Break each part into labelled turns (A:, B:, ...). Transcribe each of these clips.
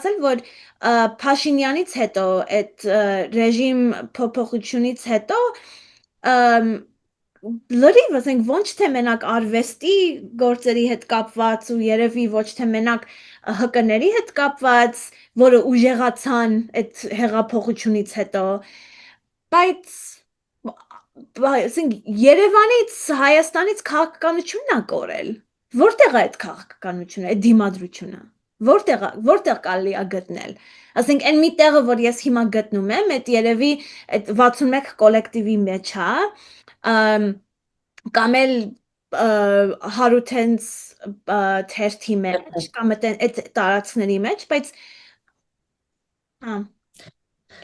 A: ասել, որ Փաշինյանից հետո, այդ ռեժիմ փոփոխությունից հետո լրիվ, ասենք, ոչ թե մենակ արվեստի գործերի հետ կապված ու երևի ոչ թե մենակ ՀԿ-ների հետ կապված, որը ուժեղացան այդ հեղափոխությունից հետո, բայց ասենք, Երևանից, Հայաստանից քաղաքականությունն ա կորել։ Որտեղ է այդ քաղաքականությունը, այդ դիմադրությունը։ Որտեղ կարելի է գտնել։ Ասենք այն մի տեղը, որ ես հիմա գտնում եմ, այդ երևի այդ 61 կոլեկտիվի մեջ է, կամ էլ Հարութենց թերթի մեջ, կամ այդ տարածքների մեջ, բայց հա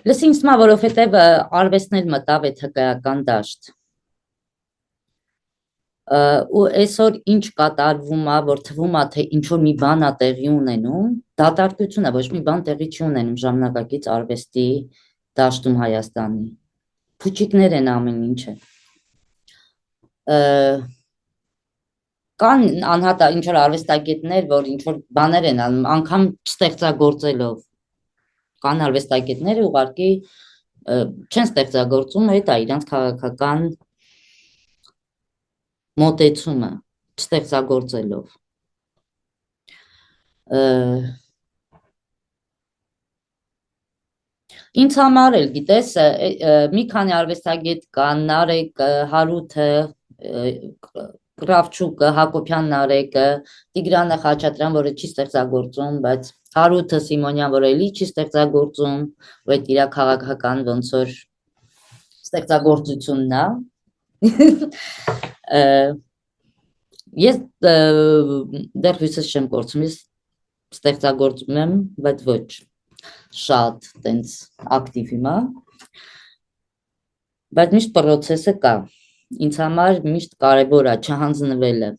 B: Լսի ինձ մա, որովհետև արվեստն էլ մտավ այդ հկայական դաշտ։ Ու այսօր ինչ կատարվում է, որ թվում է, թե ինչ-որ մի բան է տեղի ունենում, դատարկություն է, ոչ մի բան տեղի չի ունենում ժամանակակից արվեստի դաշտում Հայաստանի։ Փուչիկներ են ամեն ինչը։ Կան անհատ ինչ-որ արվեստագետներ, որ ինչ-որ բաներ են անում, անգամ չստեղծագործելով։ Կան արվեստագետները ուղղակի չեն ստեղծագործում, այդ է իրանց քաղաքական մոտեցումը չստեղծագործելով։ Ինձ համար էլ, գիտես, մի քանի արվեստագետ կան, Նարեկը, Հարութը, Կրավչուկը, Հակոբյան Նարեկը, Տիգրանը Խաչատրյան, որը չի ստեղծագործում, բայց Հարութը Սիմոնյան, որը էլի չի ստեղծագործում, ու այդ իր քաղաքական ոնց որ ստեղծագործությունն է։ Ես դեռ հույսս չեմ կորցնում, ես ստեղծագործում եմ, բայց ոչ շատ տենց ակտիվ հիմա, բայց միշտ պրոցեսը կա, ինձ համար միշտ կարևոր է չհանձնվելը։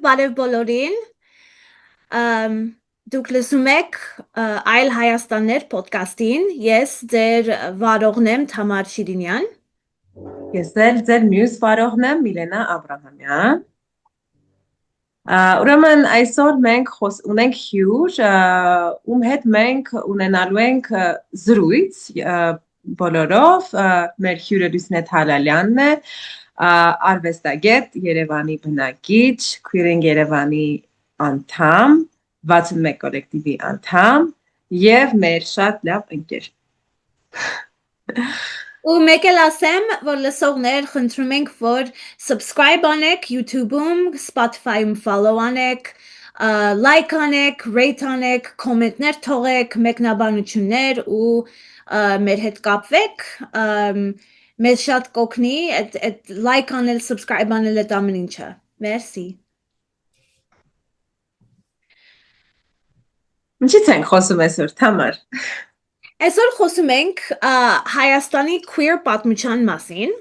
A: Բարև բոլորին, դուք լսում եք Այլ Հայաստաններ պոդկասթին, ես ձեր վարողն եմ Թամար Շիրինյան։
C: Ես ձեր մյուս վարողն եմ Միլենա Աբրահամյան։ Ուրեմն այսօր մենք ունենք հյուր, ում հետ մենք ունենալու ենք զրույց բոլորով, մեր հյուրը Լուսնեթ Հալալյանն է, արվեստագետ, Երևանի բնակիչ, Queering Երևանի անդամ, 61 կոլեկտիվի անդամ և մեր շատ լավ ընկեր։
A: Ու մեկ էլ ասեմ, որ լսողներ խնդրում ենք, որ subscribe անեք YouTube-ում, Spotify-ում follow անեք, like անեք, rate անեք, կոմենտներ թողեք, մեկնաբանություններ ու մեր հետ կապվեք, մեզ շատ կօգնի, այդ like անել, subscribe անել այդ ամեն ինչը։ Մերսի։
C: Ինչից ենք խոսում այսօր, Թամար։
A: Այսօր խոսում ենք Հայաստանի queer պատմության մասին,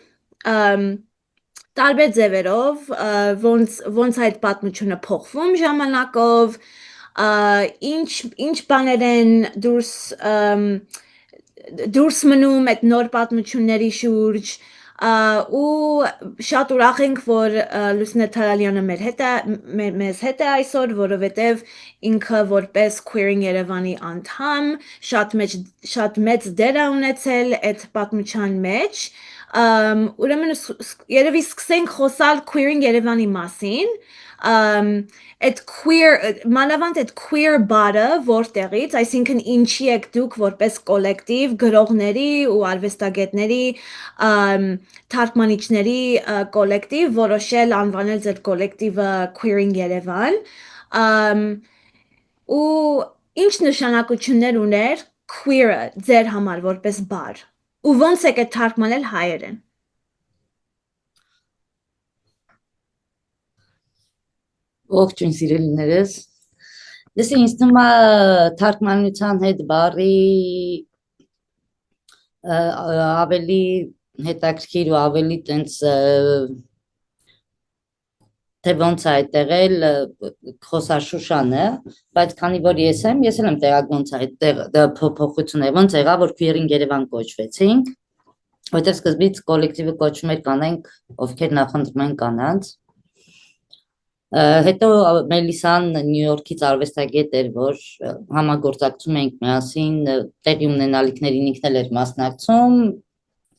A: տարբեր ձևերով, ոնց այդ պատմությունը փոխվում ժամանակով, ինչ բաներ են դուրս մնում այդ նոր պատմությունների շուրջ, ու շատ ուրախ ենք, որ Լուսնեթ Հալալյանը մեզ հետ է այսօր, որովհետև ինքը որպես Queering Երևանի անդամ շատ մեծ դեր է ունեցել այդ պատմության մեջ, ուրեմն երևի սկսենք խոսալ Queering Երևանի մասին, այդ queer, մանավանդ այդ queer բառը որտեղից, այսինքն ինչի եք դուք որպես կոլեկտիվ, գրողների ու արվեստագետների, թարգմանիչների կոլեկտիվ որոշել անվանել ձեր կոլեկտիվը Queering Երևան, ու ինչ նշանակություններ ուներ queer-ը ձեր համար որպես բառ, ու ոնց եք այդ թարգմանել հայերեն։
B: Ողջույն սիրելիներս։ Ես ինձ թվում է թարգմանության հետ բառի ավելի հետաքրքիր ու ավելի տենց թե ոնց է այդտեղել Խոսաշուշանը, բայց քանի որ ես էլ եմ տեղակ ոնց է այդտեղ փոփոխություն է, ոնց եղավ որ քույրին Երևան կոչվեցինք, որտեղ սկզբից կոլեկտիվը կոչվում էր կանայք, ովքեր նախընտրում են կանանց։ Հետո Մելիսան Նյու Յորքից արվեստագետ էր, որ համագործակցում էինք միասին, տեղի ունենալիքներին ինքն էլ էր մասնակցում,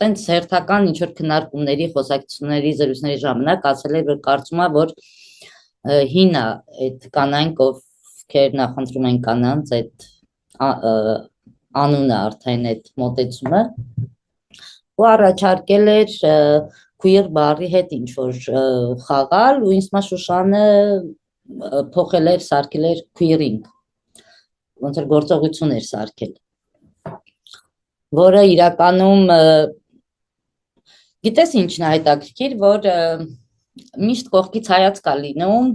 B: տենց հերթական ինչ-որ քննարկումների, խոսակցությունների, զրույցների ժամանակ ասել էր, որ կարծում է, որ հին է այդ կանայք, ովքեր նախընտրում են կանանց, այդ անունը արդեն այդ մոտեցումը, ու առաջարկել էր քույր բառի հետ ինչ-որ խաղալ, ու ինձ մա Շուշանը փոխել էր, սարքել էր քույրինգ, ոնց որ գործողություն էր սարքել, որը իրականում գիտես ինչն է հետաքրքիր, որ միշտ կողքից հայացք է լինում,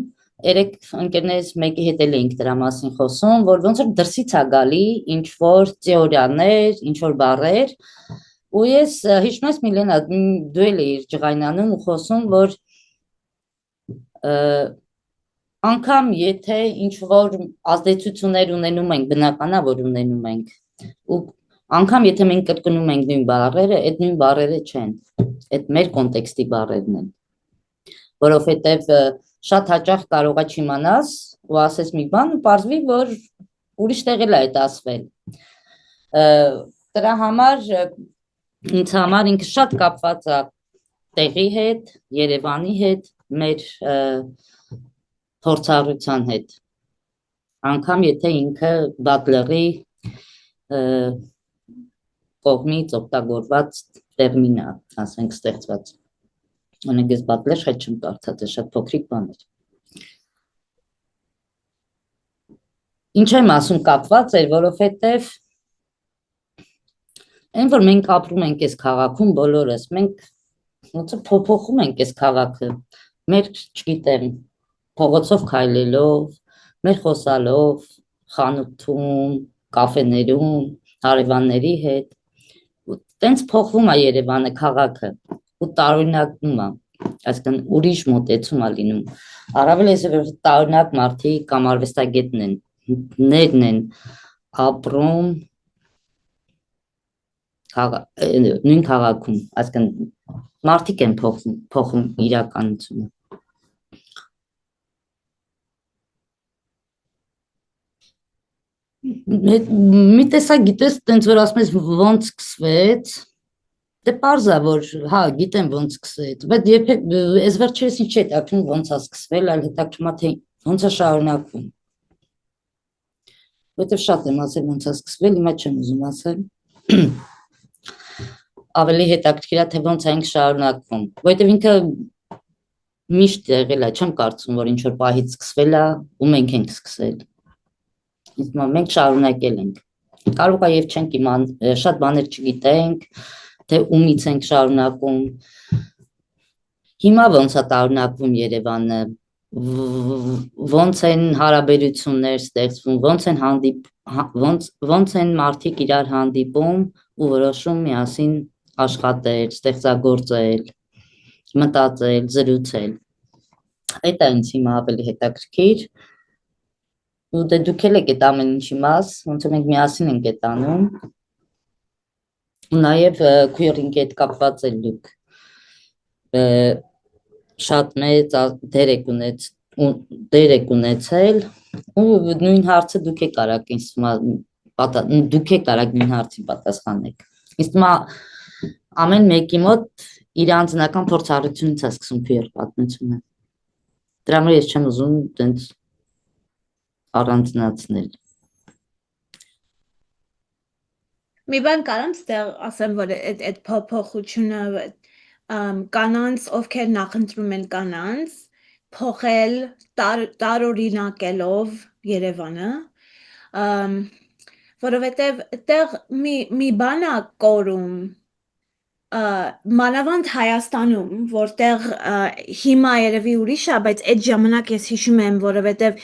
B: երեք ընկերներս մեկի հետ էլ էինք դրա մասին խոսում, որ ոնց որ դրսից է գալի ինչ-որ թեորիաներ, ինչ-որ բառեր, ու ես հիշում ես Միլենա, դու էլ էիր ջղայնանում ու խոսում, որ անգամ եթե ինչ-որ ազդեցություններ ունենում ենք, բնական է, որ ունենում ենք, ու անգամ եթե մենք կրկնում ենք նույն բառերը, այդ նույն բառերը չեն, այդ մեր կոնտեքստի բառերն են, որովհետև շատ հաճախ կարող է չիմանաս ու ասես մի բան ու պարզվի, որ ուրիշ տեղ էլ է այդ ասվել, դրա համար ինձ համար ինքը շատ կապված է տեղի հետ, Երևանի հետ, մեր փորձառության հետ, անգամ եթե ինքը Բատլերի կողմից օգտագործված տերմին է, ասենք ստեղծված, ունենք ես Բատլեր շատ չեմ կարդաց, շատ փոքրիկ բան էր, ինչ եմ ասում կապված էր, որովհետև այն որ մենք ապրում ենք այս քաղաքում բոլորս, մենք ոնց է փոփոխում ենք այս քաղաքը, մեր չգիտեմ, փողոցով քայլելով, մեր խոսալով, խանութում, կաֆեներում, հարևանների հետ, տենց փոխվում է Երևանը քաղաքը ու տարօրինակվում է, այսինքն ուրիշ մոտեցում է լինում, առավել ես որ տարօրինակ մարդիկ կամ արվեստագետներն են ապրում նույն քաղաքում, այսինքն մարդիկ են փոխում իրականությունը։ Մի տեսակ գիտես, տենց որ ասում ես ոնց սկսվեց, դե պարզ է, որ հա գիտեմ ոնց սկսվեց, բայց այս վերջերս ինչ է հետաքրքրում ոնց է սկսվել, այլ հետաքրքրում է թե ոնց է շարունակվում, որովհետև շատ եմ ասել ոնց է սկսվել, հիմա չեմ ուզում ասել, ավելի հետաքրքիր է թե ոնց է ինքը շարունակվում, որովհետև ինքը միշտ եղել է, չեմ կարծում, որ ինչ-որ պահից սկսվել է ու մենք ենք սկսել, մենք շարունակել ենք, կարող է և չենք իմանալ, շատ բաներ չգիտենք, թե ումից ենք շարունակում, հիմա ոնց է տարօրինակվում Երևանը, ոնց են հարաբերություններ ստեղծվում, ոնց են մարդիկ իրար հանդիպում ու որոշում միասին աշխատել, ստեղծագործել, մտածել, զրուցել, այդ է ինձ հիմա ավելի հետաքրքիր, ու դե դուք էլ եք այդ ամեն ինչի մաս, ոնց որ մենք միասին ենք այդ անում, ու նաև քույրինգի հետ կապված էլ դուք շատ մեծ դեր եք ունեցել, ու նույն հարցը դուք եք արագ ինձ դուք եք արագ նույն հարցին պատասխանեք, ինձ թվում է ամեն մեկի մոտ իր անձնական փորձառությունից է սկսում քույր պատմությունը, դրա համար ես չեմ ուզում տենց առանձնացնել։
A: Մի բան կարամ ստեղ ասեմ, որ այդ փոփոխությունը կանանց, ովքեր նախընտրում են կանանց, փոխել տարօրինակելով Երևանը, որովհետև այդտեղ մի բան է կորում, մանավանդ Հայաստանում, որտեղ հիմա երևի ուրիշ է, բայց այդ ժամանակ ես հիշում եմ, որովհետև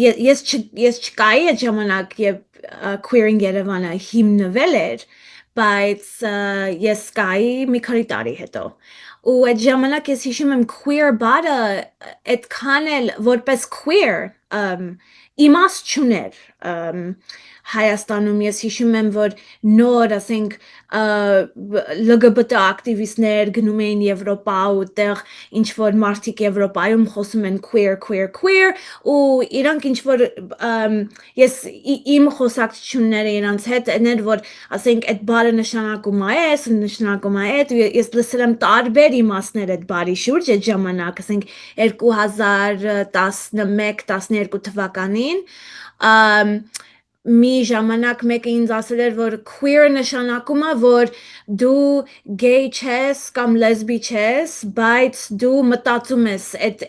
A: ես չկայի այդ ժամանակ, երբ Queering Երևանը հիմնվել էր, բայց ես կայի մի քանի տարի հետո։ Ու այդ ժամանակ ես հիշում եմ queer բառը այդքան էլ որպես queer իմաստ չուներ Հայաստանում ես հիշում եմ, որ նոր, ասենք, LGBT ակտիվիստներ գնում էին Եվրոպա ու տեղ ինչ-որ մարդիկ Եվրոպայում խոսում են queer, ու իրանք ինչ-որ, ես իմ խոսակցությունները իրանց հետ էներ, որ, ասենք, այդ բառը նշանակում է էս, նշանակում է այդ, ես լսել եմ տարբեր իմաստներ այդ բառի շուրջ այդ ժամանակ, ասենք, 2011-12 թվականին, մի ժամանակ մեկը ինձ ասել էր, որ queer նշանակում է, որ դու gay չես կամ լեսբի չես, բայց դու մտածում ես այդ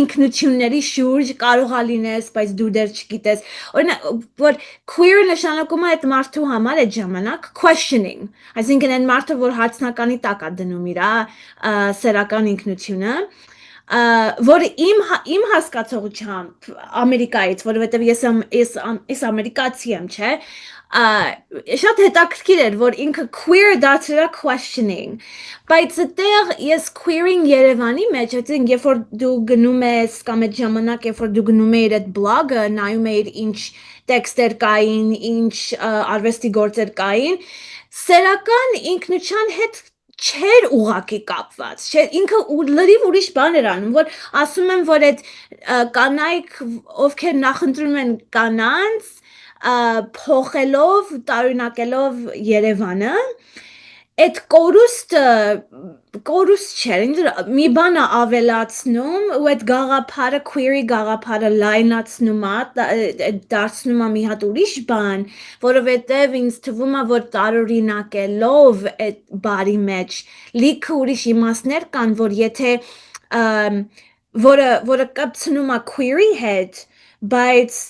A: ինքնությունների շուրջ կարող է լինես, բայց դու դեռ չգիտես։ Օրինակ, որ queer նշանակում է այդ մարդու համար այդ ժամանակ questioning, այսինքն այն մարդը, որ հարցնականի տակ է դնում իր սեռական ինքնությունը, որը իմ հասկացողությամբ Ամերիկայից, որովհետև ես ամերիկացի եմ, չէ, շատ հետաքրքիր էր, որ ինքը queer դարձրել questioning, բայց այդտեղ ես queering Երևանի մեջ, այսինքն երբ որ դու գնում ես կամ այդ ժամանակ, երբ որ դու գնում էիր այդ բլոգը, նայում էիր ինչ տեքստեր կային, ինչ արվեստի գործեր կային, սեռական ինքնության հետ չէր ուղակի կապված, ինքը լրիվ ուրիշ բան էր անում, որ ասում եմ, որ այդ կանայք, ովքեր նախընտրում են կանանց, փոխելով, տարօրինակելով Երևանը, այդ կորուստ չէր, մի բան է ավելացնում ու այդ գաղափարը, queer-ի գաղափարը լայնացնում է, դարձնում է մի հատ ուրիշ բան, որովհետև ինձ թվում է, որ տարօրինակելով այդ բառի մեջ լիքը ուրիշ իմաստներ կան, որ եթե որը կապցնում է queer-ի հետ, բայց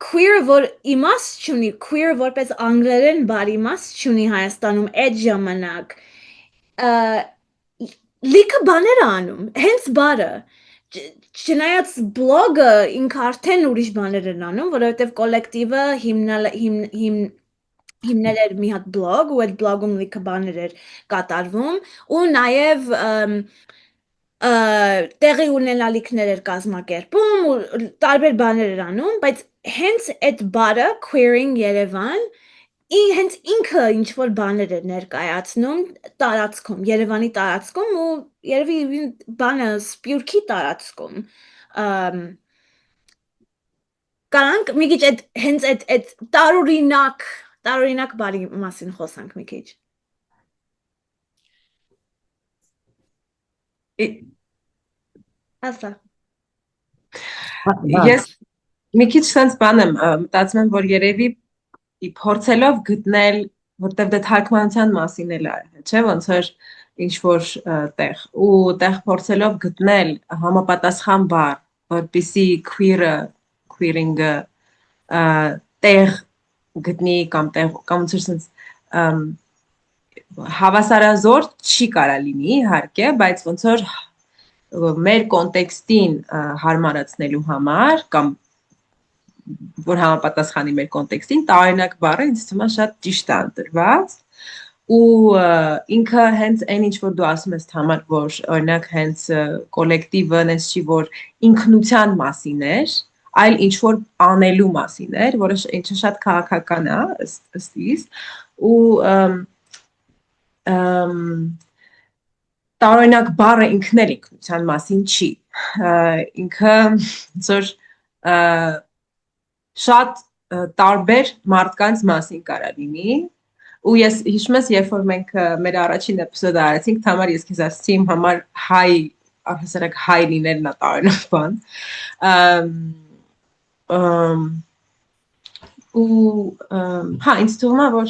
A: queer-ը, որ իմաստ չունի, queer-ը որպես անգլերեն բառ իմաստ չունի Հայաստանում այդ ժամանակ, լիքը բաներ անում, հենց բառը, չնայած բլոգը ինքը արդեն ուրիշ բաներ են անում, որովհետև կոլեկտիվը հիմնել էր մի հատ բլոգ, ու այդ բլոգում լիքը բաներ էր կատարվում, ու նաև տեղի ունենալիքներ էր կազմակերպում ու տարբեր բաներ էր անում, բայց հենց այդ բառը queering Երևան հենց ինքը ինչ-որ բաներ էր ներկայացնում տարածքում, Երևանի տարածքում ու երևի բանը Սփյուռքի տարածքում Կարանք մի քիչ հենց այդ տարօրինակ բառի մասին խոսանք մի քիչ Ասա
C: Ես մի քիչ sense բան եմ մտածում եմ, որ երևի փորձելով գտնել, որտեղ դա թարգմանության մասին էլ է, չէ՞, ոնց որ ինչ որ տեղ ու տեղ փորձելով գտնել համապատասխան բառ, որպեսզի queering-ը տեղ գտնի կամ ոնց որ sense հավասարազոր չի կարա լինի, իհարկե, բայց ոնց որ մեր կոնտեքստին հարմարացնելու համար կամ որ համապատասխանի մեր կոնտեքստին տարօրինակ բառը ինձ թվում է շատ ճիշտ է ընտրված ու ինքը հենց այն ինչ որ դու ասում ես համար որ օրինակ հենց կոլեկտիվը նես չի որ ինքնության մասին էր այլ ինչ որ անելու մասին էր որը ինչը շատ քաղաքական է ըստ իս ու տարօրինակ բառը ինքն էլ ինքնության մասին չի ինքը ծոր շատ տարբեր մարդկանց մասին կարա լինի ու ես հիշում ես երբ որ մենք մեր առաջին էպիզոդը արեցինք համար ես քեզ ասացի իմ համար հայ առհասարակ հայ լինելն է տարօրինակ բան ու հա ինձ թվում է որ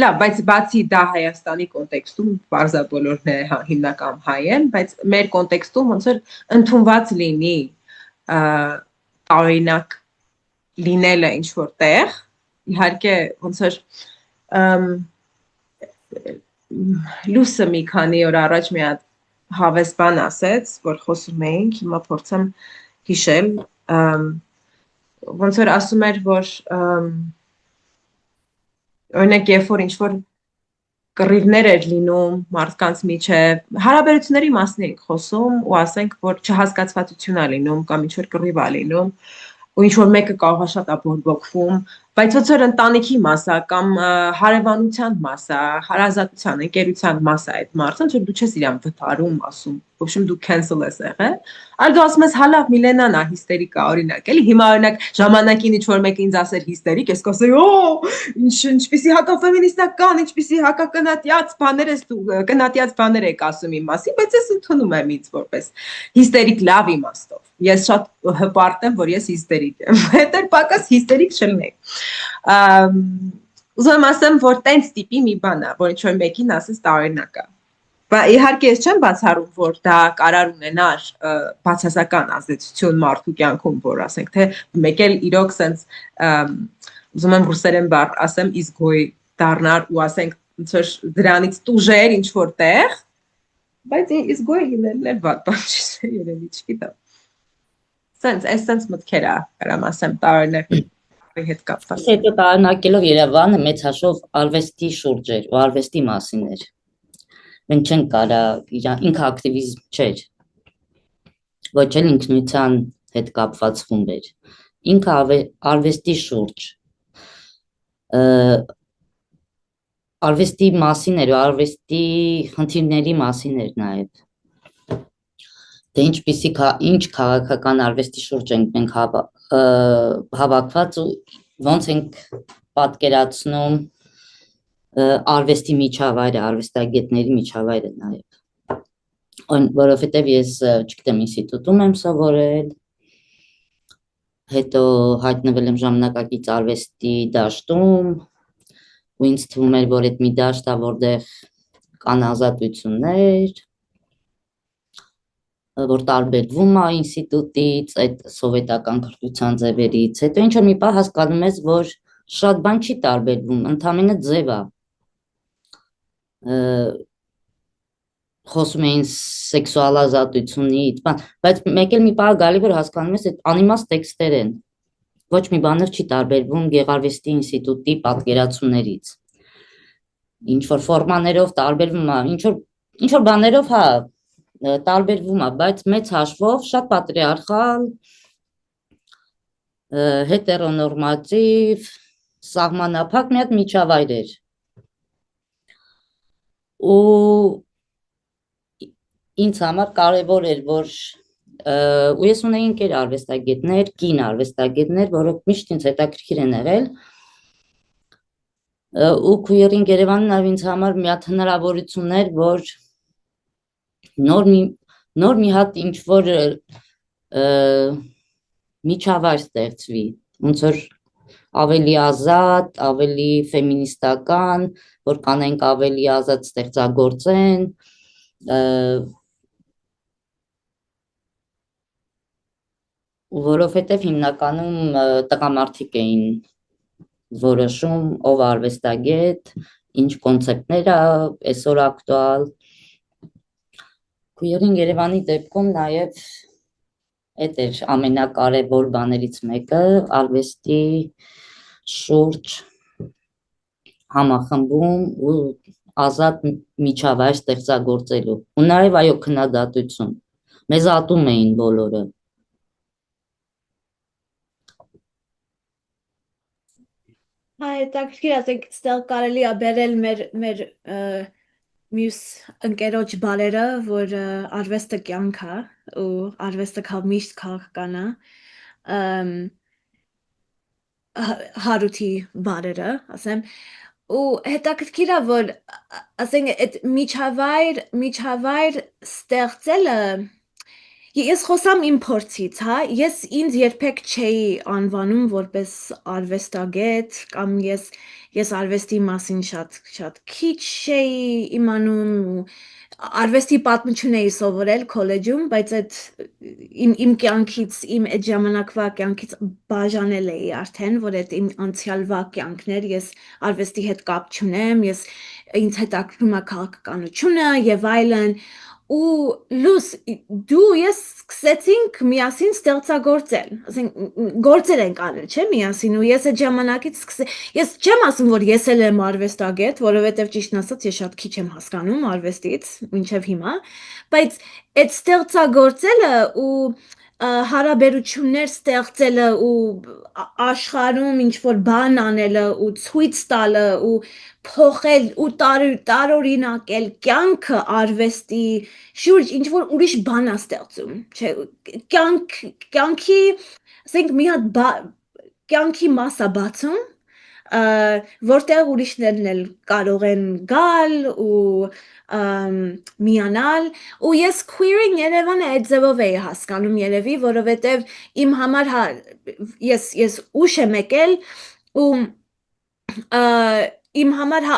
C: լավ, բայց բացի դա Հայաստանի կոնտեքստում բարձա բոլորները հիմնական հայ են, բայց մեր կոնտեքստում ոնց որ ընդունված լինի տարօրինակ լինելը ինչ որ տեղ, իհարկե ոնց որ լուսը մի քանի օր առաջ մի հատ հավես բան ասեց, որ խոսում էինք, հիմա փորձեմ հիշել, ոնց որ ասում էր, որ օրինակ երբ որ ինչ-որ կռիվներ էր լինում մարդկանց միջև, հարաբերությունների մասին ենք խոսում ու ասենք, որ չհասկացվածություն է լինում կամ ինչ-որ կռիվ է լինում, ու ինչ-որ մեկը կարող է շատ է բորբոքվում, բայց ոնց որ ընտանիքի մաս է կամ հարևանության մաս է, հարազատության, ընկերության մաս է այդ մարդը, ոնց որ դու չես իրան վթարում ասում, в общем դու cancel ես եղել, այլ դու ասում ես հալավ Միլենան է հիստերիկա օրինակ, էլի հիմա օրինակ ժամանակին ինչ որ մեկը ինձ ասեր հիստերիկ, ես կասեի, ինչպիսի հակաֆեմինիստական, ինչպիսի հակակնատյաց բաներ ես դու կնատյաց բաներ եք ասում իմ մասին, բայց ես ընդունում եմ ինձ որպես հիստերիկ լավ իմաստով։ Ես շատ հպարտ եմ, որ ես հիստերիկ եմ, հետեր պակաս հիստերիկ չլինեի։ Ուզում եմ ասեմ, որ տենց տիպի մի բան է, որ ինչ-որ մեկին ասես տարօրինակ է։ Բայց իհարկե ես չեմ բացառում, որ դա կարար ունենար բացասական ազդեցություն մարդու կյանքում, որ ասենք, թե մեկ էլ իրոք սենց ուզում եմ ռուսերեն բառ ասեմ, իզգոյ դառնար ու ասենք ոնց որ դրանից տուժեր ինչ որ տեղ, բայց իզգոյ լինելն էլ վատ բան չի, երևի չգիտեմ։ Սենց մտքեր է, կարամ ասեմ, տարօրինակ հետ կապված։
B: Հետո տարանակելով Երևանը մեծ հաշվով արվեստի շուրջ էր ու արվեստի մասին էր։ Մենք չենք կարա ինքը ակտիվիզմ չէր, ոչ էլ ինքնության հետ կապված խումբ էր, ինքը արվեստի շուրջ, արվեստի մասին էր ու արվեստի խնդիրների մասին էր նաև, թե ինչ քաղաքական արվեստի շուրջ ենք մենք հավաքված ու ոնց ենք պատկերացնում արվեստի միջավայրը, արվեստագետների միջավայրը նաև, որովհետև ես չգիտեմ ինստիտուտում եմ սովորել, հետո հայտնվել եմ ժամանակակից արվեստի դաշտում ու ինձ թվում էր, որ այդ մի դաշտ է, որտեղ կան ազատություններ, որ տարբերվում է ինստիտուտից, այդ սովետական կրթության ձևերից, հետո ինչ որ մի պահ հասկանում ես, որ շատ բան չի տարբերվում, ընդամենը ձև է, խոսում էին սեքսուալ ազատությունից, բայց մեկ էլ մի պահ գալի, որ հասկանում ես, այդ անիմաստ տեքստեր են, ոչ մի բանով չի տարբերվում Գեղարվեստի ինստիտուտի պատկերացումներից, ինչ որ ֆորմաներով տարբերվում է, ինչ որ բաներով հա տարբերվում է, բայց մեծ հաշվով շատ պատրիարխալ, հետերոնորմատիվ, սահմանափակ մի հատ միջավայր էր։ Ու ինձ համար կարևոր էր, որ ու ես ունեի ընկեր արվեստագետներ, կին արվեստագետներ, որոնք միշտ ինձ հետաքրքիր են եղել, ու քույրին Երևանը նաև ինձ համար մի հատ հնարավորություն էր, որ նոր մի հատ ինչ որ միջավայր ստեղծվի, ոնց որ ավելի ազատ, ավելի ֆեմինիստական, որ կանենք ավելի ազատ ստեղծագործեն, որովհետև հիմնականում տղամարդիկ էին որոշում, ով արվեստագետ, ինչ կոնցեպտներ է այսօր ակտուալ։ Քույրին Երևանի դեպքում նաև այդ էր ամենակարևոր բաներից մեկը, արվեստի շուրջ համախմբում ու ազատ միջավայր ստեղծագործելու։ Ու նաև այո քննադատություն։ Մեզ ատում էին բոլորը։
A: Հետաքրքիր ասենք ստեղ կարելի է բերել մեր մյուս ընկերոջ բարերը, որ արվեստը կյանք է ու արվեստը միշտ քաղաքական է, Հարութի բարերը, ասեմ, ու հետաքրքիր է, որ ասենք այդ միջավայր ստեղծելը Ես խոսամ իմ փորձից, հա, ես ինձ երբեք չէի անվանում որպես արվեստագետ կամ ես արվեստի մասին շատ քիչ չէի իմանում ու արվեստի պատմություն էի սովորել քոլեջում, բայց այդ իմ կյանքից, իմ այդ ժամանակվա կյանքից բաժանել էի արդեն, որ այդ իմ անցյալվա կյանքներ, ես արվեստի հետ կապ չունեմ, ինձ հետաքրքրում է քաղաքականությունը եւ այլն, ու լույս դու ես սկսեցինք միասին ստեղծագործել, ասենք գործեր ենք արել, չէ՞ միասին, ու ես այդ ժամանակից ես չեմ ասում, որ ես էլ եմ արվեստագետ, որովհետև ճիշտն ասած ես շատ քիչ եմ հասկանում արվեստից մինչև հիմա, բայց այդ ստեղծագործելը ու հարաբերություններ ստեղծելը ու աշխարհում ինչ որ բան անելը ու ցույց տալը ու փոխել ու տարօրինակել կյանքը արվեստի շուրջ ինչ որ ուրիշ բան է ստեղծում, չէ, կյանքի, ասենք մի հատ կյանքի մաս է բացում, որտեղ ուրիշներն էլ կարող են գալ ու միանալ, ու ես queering Երևանը այդ ձևով էի հասկանում երևի, որովհետև իմ համար ես ուշ եմ եկել ու իմ համար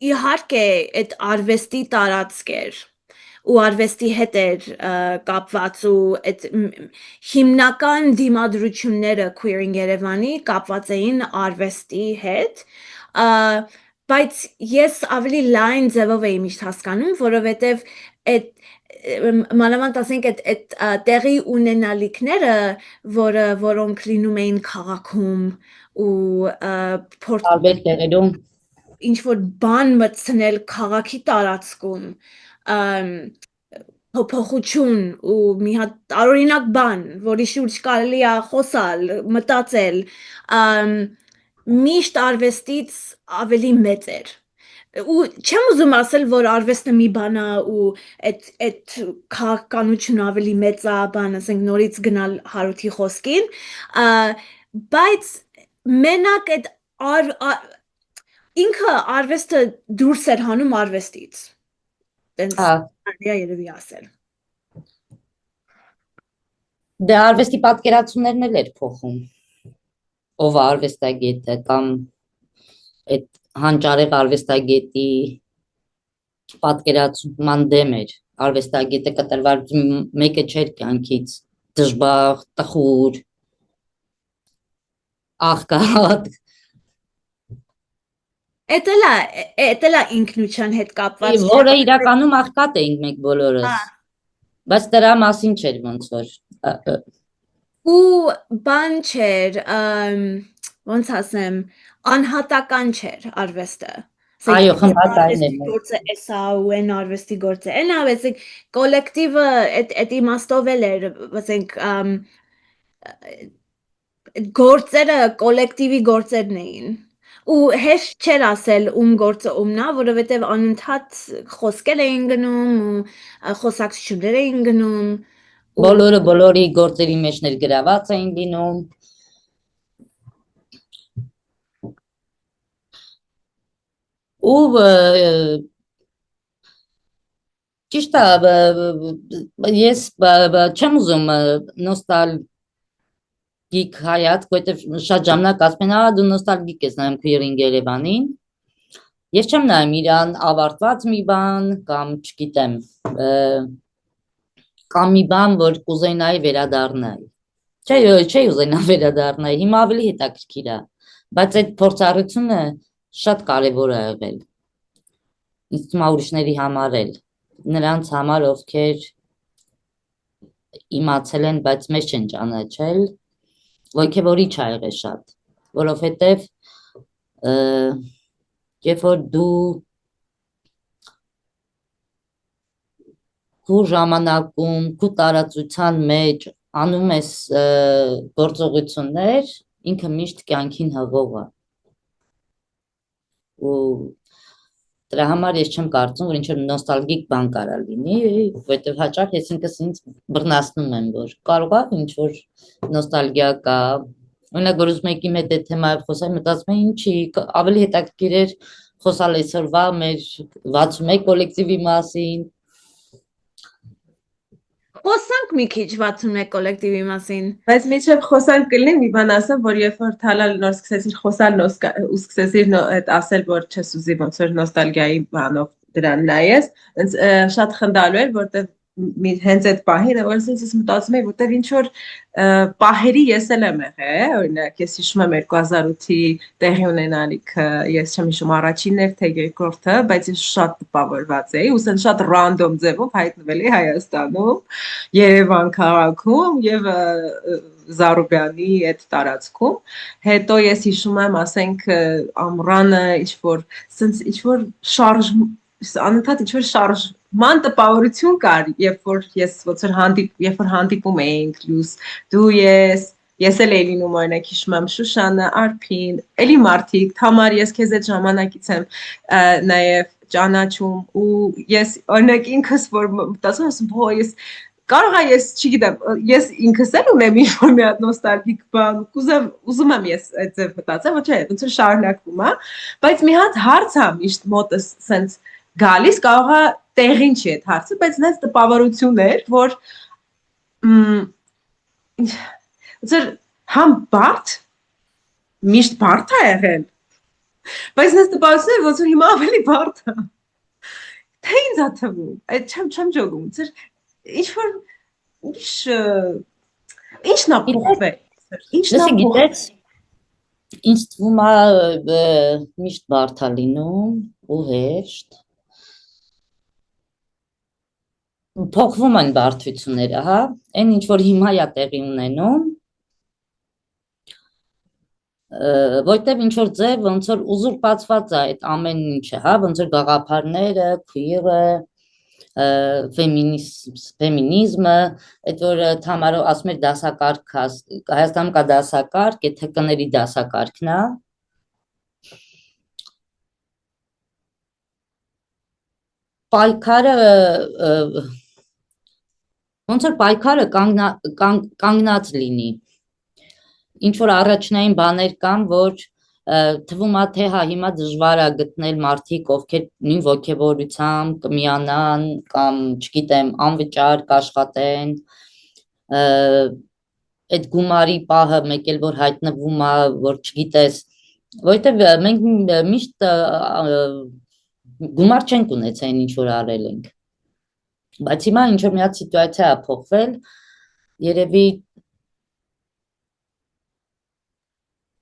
A: իհարկե այդ արվեստի տարածք էր ու արվեստի հետ էր կապված ու այդ հիմնական դիմադրությունները queering Երևանի կապված էին արվեստի հետ, բայց ես ավելի լայն ձևով էի միշտ հասկանում, որովհետև այդ մանավանդ ասենք այդ տեղի ունենալիքները, որոնք լինում էին քաղաքում ու
B: տարբեր տեղերում
A: ինչ որ բան մտցնել քաղաքի տարածքում, փոփոխություն ու մի հատ տարօրինակ բան, որի շուրջ կարելի է խոսալ, մտածել, միշտ արվեստից ավելի մեծ էր։ Ու չեմ ուզում ասել, որ արվեստը մի բան է ու այդ քաղաքականությունը ավելի մեծ է, բան, ասենք նորից գնալ Հարութի խոսքին, բայց մենակ այդ ինքը արվեստը դուրս էր հանում արվեստից։ Տենց երևի ասել։
B: Դե արվեստի պատկերացումներն էլ էր փոխում, ով արվեստագետը կամ այդ հանճարեղ արվեստագետի պատկերացման դեմ էր, արվեստագետը կտրված մեկը չէր կյանքից, դժբախտ, տխուր, աղքատ։
A: Էդ էլ է ինքնության հետ կապված։
B: Որը իրականում աղքատ էինք մենք բոլորս, բայց դրա մասին չէր ոնց որ։
A: Ու բան չէր, ոնց ասեմ, անհատական չէր արվեստը։
B: Այո, խմբակային
A: էր։ Գործը էսա ու են արվեստի գործը։ Էն ավեցիկ կոլեկտիվը այդ իմաստով էլ էր, ասենք գործերը կոլեկտիվի գործերն էին։ Ու հեշտ չէր ասել ում գործը ումն է, որովհետև անընդհատ խոսքեր էին գնում ու խոսակցություններ էին գնում։
B: Բոլորը բոլորի գործերի մեջ ներգրաված էին լինում։ Ու ճիշտ է, ես չեմ ուզում նոստալգիկ հայացք, որովհետև շատ ժամանակ ասում են, դու նոստալգիկ ես նայում queering Երևանին։ Ես չեմ նայում իրան ավարտված մի բան կամ չգիտեմ, կամ մի բան, որ կուզենայի վերադառնալ։ Չէ ուզենա վերադառնալ, հիմա ավելի հետաքրքիր է, բայց այդ փորձառությունը շատ կարևոր է եղել։ Ինձ թվում է ուրիշների համար էլ, նրանց համար, ովքեր իմացել են, բայց մեզ չեն ճանաչել, ոգևորիչ է եղել շատ, որովհետև երբ որ դու քո ժամանակում, քո տարածության մեջ անում ես գործողություններ, ինքը միշտ կյանքին հղող է։ Ու դրա համար ես չեմ կարծում, որ ինչ-որ նոստալգիկ բան կարա լինի, որովհետև հաճախ ես ինքս բռնացնում եմ, որ կարող է ինչ-որ նոստալգիա կա։ Օրինակ, որ ուզում եք իմ հետ այդ թեմայով խոսալ, մտածում եմ, ինչի, ավելի հետաքրքիր էր խոսալ այսօրվա մեր 61 կոլեկտիվի մասին։
A: Խոսանք մի քիչ 61 կոլեկտիվի մասին։
C: Բայց միջև խոսանք կլինի, մի բան ասեմ, որ երբ որ Թալալ նոր սկսեցիր խոսալ ու սկսեցիր այդ ասել, որ չես ուզի ոնց որ նոստալգիայի բանով դրան նայես, շատ խնդալու էր, որտեղ հենց այդ պահին որ ես մտածում եի, որտեղ ինչ որ պահերի ես էլ եմ եղել, օրինակ ես հիշում եմ 2008-ի տեղի ունենալիքը, ես չեմ հիշում առաջինն էր թե երկրորդը, բայց ես շատ տպավորված էի, ու շատ ռանդոմ ձևով հայտնվել էի Հայաստանում, Երևան քաղաքում եւ Զարուբյանի այդ տարածքում, հետո ես հիշում եմ, ասենք ամռանը ինչ որ անընդհատ ինչ որ շարժման տպավորություն կար, երբ որ հանդիպում էինք լույս, դու ես էլ էի լինում, օրինակ հիշում եմ Շուշանը, Արփին, էլի մարդիկ, Թամար, ես քեզ այդ ժամանակից եմ նաև ճանաչում ու ես օրինակ ինքս որ մտածում եմ, բո ես կարող է ես չգիտեմ, ես ինքս էլ ունեմ ինչ-որ մի հատ նոստալգիկ բան, ուզում եմ ես այդ ձև մտածեմ, ոչ է, ոնց որ շարունակվում է, բայց մի հատ հարց է միշտ մոտս սենց գալիս, կարող է տեղին չի այդ հարցը, բայց նենց տպավորություն էր, որ ոնց որ համ բարդ, միշտ բարդ է եղել, բայց նենց տպավորություն էր, ոնց որ հիմա ավելի բարդ է, թե ինձ է թվում, այդ չեմ ջոգում, ոնց որ ինչ-որ ինչն է փոխվել, ինչն է փոխվել,
B: ինձ թվում է միշտ բարդ է լինում ու հեշտ, փոխվում են բարդությունները, հա, այն ինչ որ հիմա է տեղի ունենում, որտեվ ինչ որ ձև ոնց որ ուզուրպացված է այդ ամեն ինչը, հա, ոնց որ գաղափարները, քույրը, ֆեմինիզմը, այդ որ Թամարը ասում էր դասակարգ, Հայաստանում կա դասակարգ, այդ ՀԿ-ների դասակարգն է, պայքարը ոնց որ պայքարը կանգնած լինի, ինչ որ առաջնային բաներ կան, որ թվում է թե հա հիմա դժվար է գտնել մարդիկ, ովքեր նույն ոգևորությամբ կմիանան կամ չգիտեմ անվճար կաշխատեն, այդ գումարի պահը մեկ էլ որ հայտնվում է, որ չգիտես, որովհետև մենք միշտ գումար չենք ունեցել ինչ որ արել ենք, բայց հիմա ինչ որ մի հատ սիտուացիա է փոխվել, երևի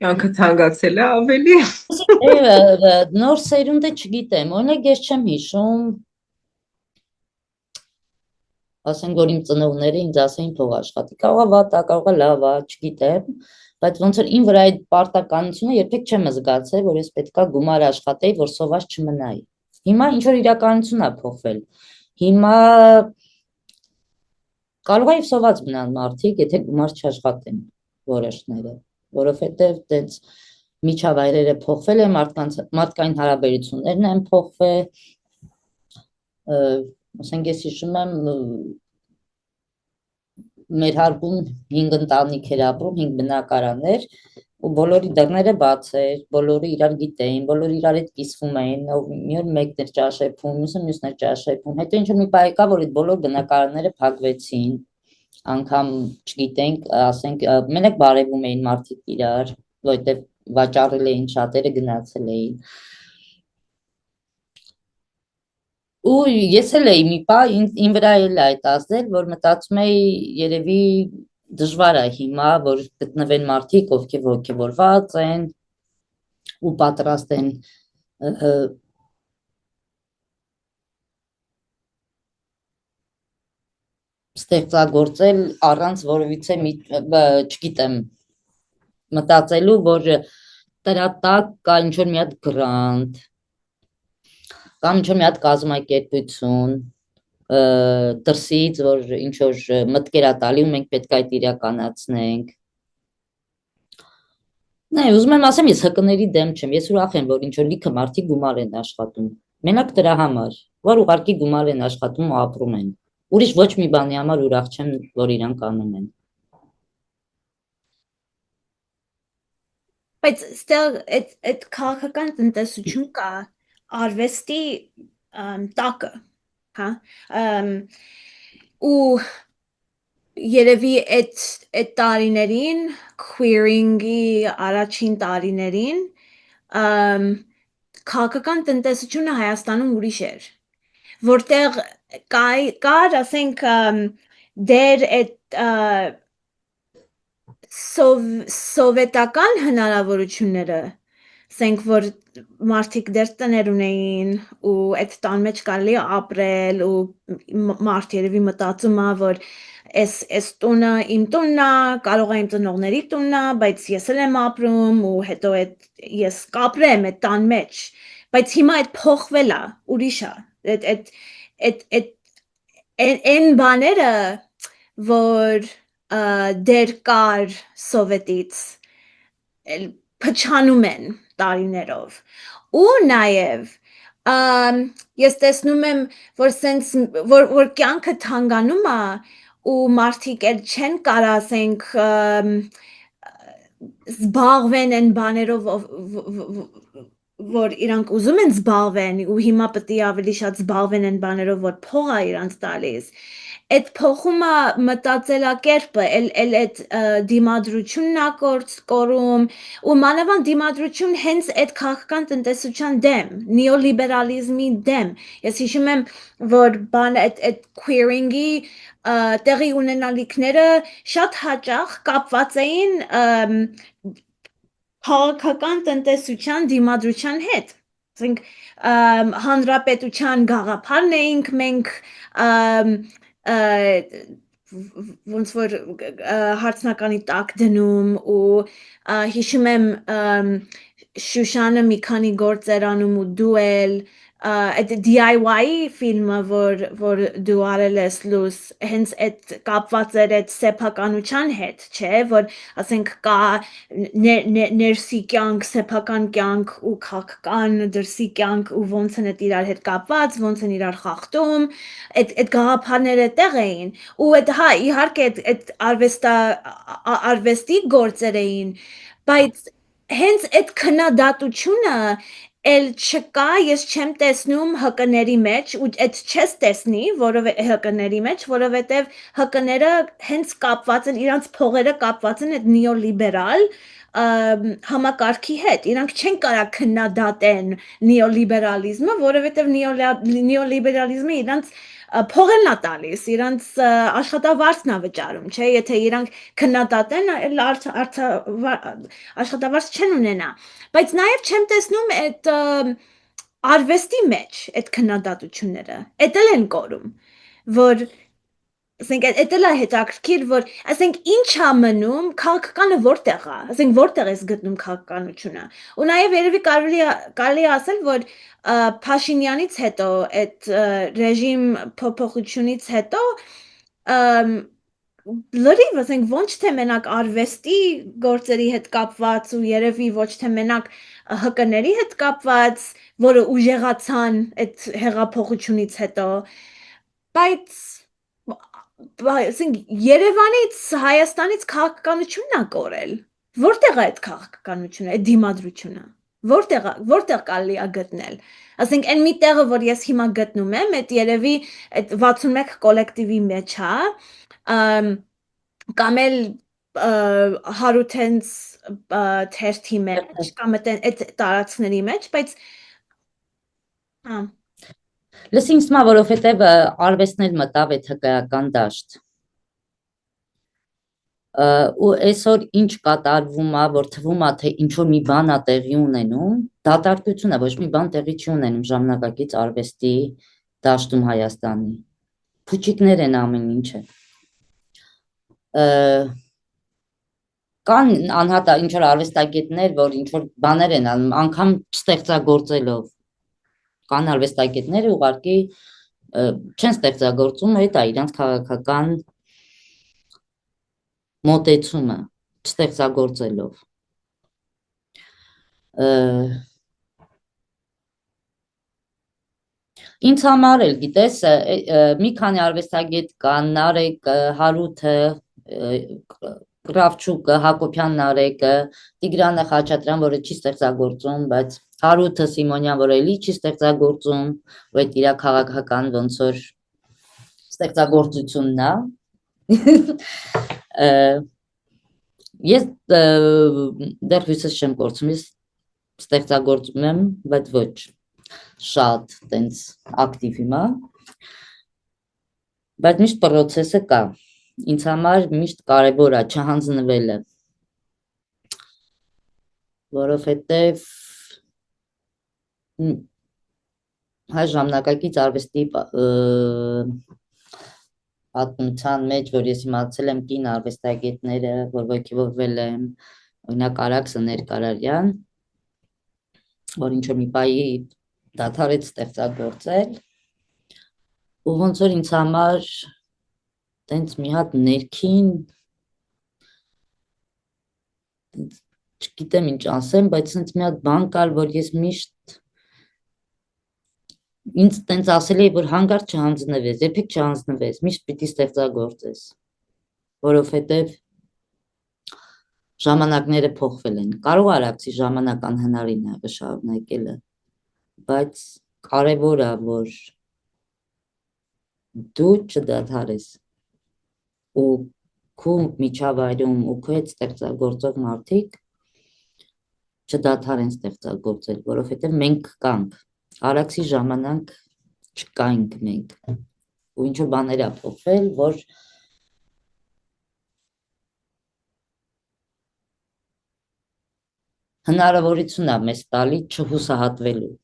C: Յանքը թանկացել է ավելի։
B: Նոր սերունդը չգիտեմ, օրինակ ես չեմ հիշում, ասենք որ իմ ծնողները ինձ ասեին թող աշխատի, կարող է վատ է, կարող է լավ է, չգիտեմ, բայց ոնց որ իմ վրա այդ պարտականությունը երբեք չեմ զգացել, որ ես պետքա գումար աշխատեի, որ սոված չմնայի։ Հիմա ինչ որ իրականություն է փոխվել։ Հիմա կարող է սոված մնան մարդիկ, եթե գումար չաշխատեն որոշները, որովհետև դենց միջավայրերը փոխվել են, մարդկային հարաբերություններն են փոխվել, ասենք ես հիշում եմ մեր հարկում 5 ընտանիք էր ապրում, 5 բնակարաններ ու բոլորի դռները բաց էր, բոլորը իրար գիտեին, բոլորը իրար հետ կիսվում էին, մի օր մեկն էր ճաշեփում, մյուսն էր ճաշեփում, հետո ինչ որ մի պահ եկավ, որ այդ բոլոր բնակարանները փակվեցին, անգամ չգիտենք, ասենք մենակ բարևում էին մարդիկ իրար, որտեղ վաճառել էին շատերը գնացել էին։ Ու ես էլ էի մի պահ իմ վրա էլ այդ ասել, որ մտածում էի երևի դժվար է հիմա, որ գտնվեն մարդիկ, ովքեր ոգևորված են ու պատրաստ են ստեղծագործել առանց որևիցե չգիտեմ մտածելու, որ դրա տակ կա ինչ որ մի հատ գրանտ կամ ինչ որ մի հատ կազմակերպություն դրսից, որ ինչ որ մտքեր է տալի ու մենք պետք է այդ իրականացնենք։ Նայ, ուզում եմ ասեմ, ես ՀԿ-ների դեմ չեմ, ես ուրախ եմ, որ ինչ որ լիքը մարդիկ գումար են աշխատում, մենակ դրա համար, որ ուղղակի գումար են աշխատում ու ապրում են, ուրիշ ոչ մի բանի համար ուրախ չեմ, որ իրանք անում են։
A: Բայց ստեղ այդ քաղաքական տնտեսություն կա արվեստի տակը, հա, ու երևի այդ տարիներին, queering-ի առաջին տարիներին, քաղաքական տնտեսությունը Հայաստանում ուրիշ էր, որտեղ կար, ասենք, դեր այդ սովետական հնարավորությունները, ասենք, որ մարդիկ դեր տներ ունեին ու այդ տան մեջ կարելի է ապրել ու մարդ երևի մտածում է, որ այս տունը իմ տունն է, կարող է իմ ծնողների տունն է, բայց ես էլ եմ ապրում ու հետո ես կապրեմ այդ տան մեջ, բայց հիմա այդ փոխվել է, ուրիշ է, այն բաները, որ դեր կար սովետից փչանում են տարիներով ու նաև ես տեսնում եմ որ կյանքը թանկանում է ու մարդիկ էլ չեն կարա ասենք զբաղվեն այն բաներով որ իրանք ուզում են զբաղվեն ու հիմա պետք է ավելի շատ զբաղվեն այն բաներով որ փող է իրանց տալիս այդ փոխումը մտածելակերպը էլ այդ դիմադրությունն է կորում ու մանավանդ դիմադրություն հենց այդ քաղաքական տնտեսության դեմ նեոլիբերալիզմի դեմ ես հիշում եմ որ այդ queering-ի տեղի ունենալիքները շատ հաճախ կապված էին քաղաքական տնտեսության դիմադրության հետ ասենք հանրապետության գաղափարն էինք մենք ոնց որ հարցնականի տակ դնում ու հիշում եմ Շուշանը մի քանի գործեր անում ու դու էլ այդ DIY-ի ֆիլմը որ դու արել ես լույս հենց այդ կապված էր այդ սեփականության հետ չէ որ ասենք կա ներսի կյանք սեփական կյանք ու քաղաքական դրսի կյանք ու ոնց են այդ իրար հետ կապված ոնց են իրար խախտում այդ գաղափարները տեղ էին ու այդ հա իհարկե այդ արվեստի գործեր էին բայց հենց այդ քննադատությունը էլ չկա ես չեմ տեսնում հկների մեջ ու այդ չես տեսնի հկների մեջ որովհետև հկները հենց կապված են իրանց փողերը կապված են այդ նեոլիբերալ համակարգի հետ իրանք չեն կարա քննադատեն նեոլիբերալիզմը որովհետև նեոլիբերալիզմը իրանց փողերն է տալիս իրանց աշխատավարձն է վճարում չէ եթե իրանք քննադատեն աշխատավարձ չեն ունենա բայց նաև չեմ տեսնում այդ արվեստի մեջ այդ քննադատությունները էդ էլ են կորում որ ասենք էդ էլ է հետաքրքիր որ ասենք ինչ է մնում քաղաքականը որտեղ է ասենք որտեղ ես գտնում քաղաքականությունը ու նաև երևի կարելի է ասել որ Փաշինյանից հետո այդ ռեժիմ փոփոխությունից հետո լրիվ ասենք ոչ թե մենակ արվեստի գործերի հետ կապված ու երևի ոչ թե մենակ հկների հետ կապված որը ուժեղացան այդ հեղափոխությունից հետո բայց ասենք Երևանից Հայաստանից քաղաքականությունն է կորել որտեղ է այդ քաղաքականությունը այդ դիմադրությունը որտեղ կարելի է գտնել ասենք այն մի տեղը որ ես հիմա գտնում եմ այդ երևի այդ 61 կոլեկտիվի մեջ է կամ էլ Հարութենց թերթի մեջ կամ այդ տարածքների մեջ բայց
B: Լսինք սմա որովհետև արվեստն էլ մտավ այդ հկայական դաշտ ու այսօր ինչ կատարվում է որ թվում է թե ինչ որ մի բան է տեղի ունենում դատարկությունը ոչ մի բան տեղի չի ունենում ժամանակակից արվեստի դաշտում Հայաստանի փուչիկներ են ամեն ինչը կան անհատա ինչ որ արվեստագետներ որ ինչ որ բաներ են անում անգամ չստեղծագործելով կան արվեստագետները ուղղակի չեն ստեղծագործում այդ է իրանց քաղաքական մոտեցումը չստեղծագործելով ինձ համար էլ գիտես մի քանի արվեստագետ կան Նարեկ Հարութը Կրավչուկը Հակոբյան Նարեկը Տիգրանը Խաչատրյան որը չի ստեղծագործում բայց Հարութը Սիմոնյան որ էլի չի ստեղծագործում ու այդ իր քաղաքական ոնց որ ստեղծագործությունն է ես դեռ հույսս չեմ կորցնում ես ստեղծագործում եմ բայց ոչ շատ տենց ակտիվ հիմա Բայց միշտ process-ը կա։ Ինձ համար միշտ կարևոր է չհանձնվելը, որովհետև հայ ժամանակակից արվեստի պատմության մեջ, որ ես իմացել եմ կին արվեստագետները, որ ոգևորվել եմ, օրինակ Արաքսը Ներկարարյան, որ ինչ-որ մի պահի դադարեց ստեղծագործել, ու ոնց որ ինձ համար տենց մի հատ ներքին, չգիտեմ ինչ ասեմ, բայց տենց մի հատ բան կար, որ ես միշտ ինձ տենց ասել էի, որ հանգարտ չհանձնվես, երբեք չհանձնվես, միշտ պիտի ստեղծագործես, որովհետև ժամանակները փոխվել են, կարող Արաքսի ժամանակ անհնարին է շարունակելը, բայց կարևոր է, որ դու չդադարես ու քո միջավայրում ու քո հետ ստեղծագործող մարդիկ չդադարեն ստեղծագործել, որովհետև մենք կանք, Արաքսի ժամանակ չկայինք մենք, ու ինչ-որ բաներ է փոխվել, որ հնարավորություն է մեզ տալի չհուսահատվելու։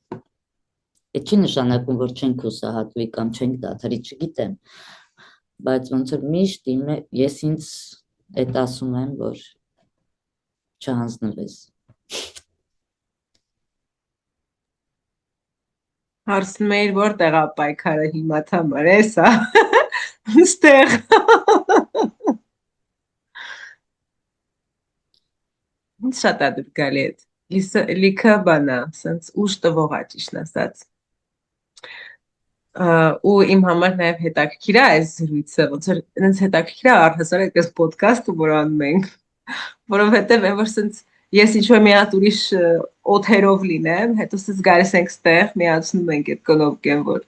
B: Այդ չի նշանակում, որ չենք հուսահատվի կամ չենք դադարի, չգիտեմ, բայց ոնց որ միշտ ես ինձ այդ ասում եմ, որ չհանձնվես։
C: Հարցնում էիր որտեղ է պայքարը հիմա Թամար, էսա։ Ստեղ։ Ինձ շատ է դուր գալի այդ։ Լիքը բանա, սենց ուշ տվող է ճիշտ ասած։ Ու իմ համար նաև հետաքրքիր է այս զրույցը, ոնց որ ինձ հետաքրքիր է առհասար այդպես ոդկասթը, որ անում ենք, որովհետև այն որ սենց ես ինչ-որ մի հատ ուրիշ օթերով լինեմ, հետո սենց գալիս ենք ստեղ, միացնում ենք այդ կնոպկեն, որ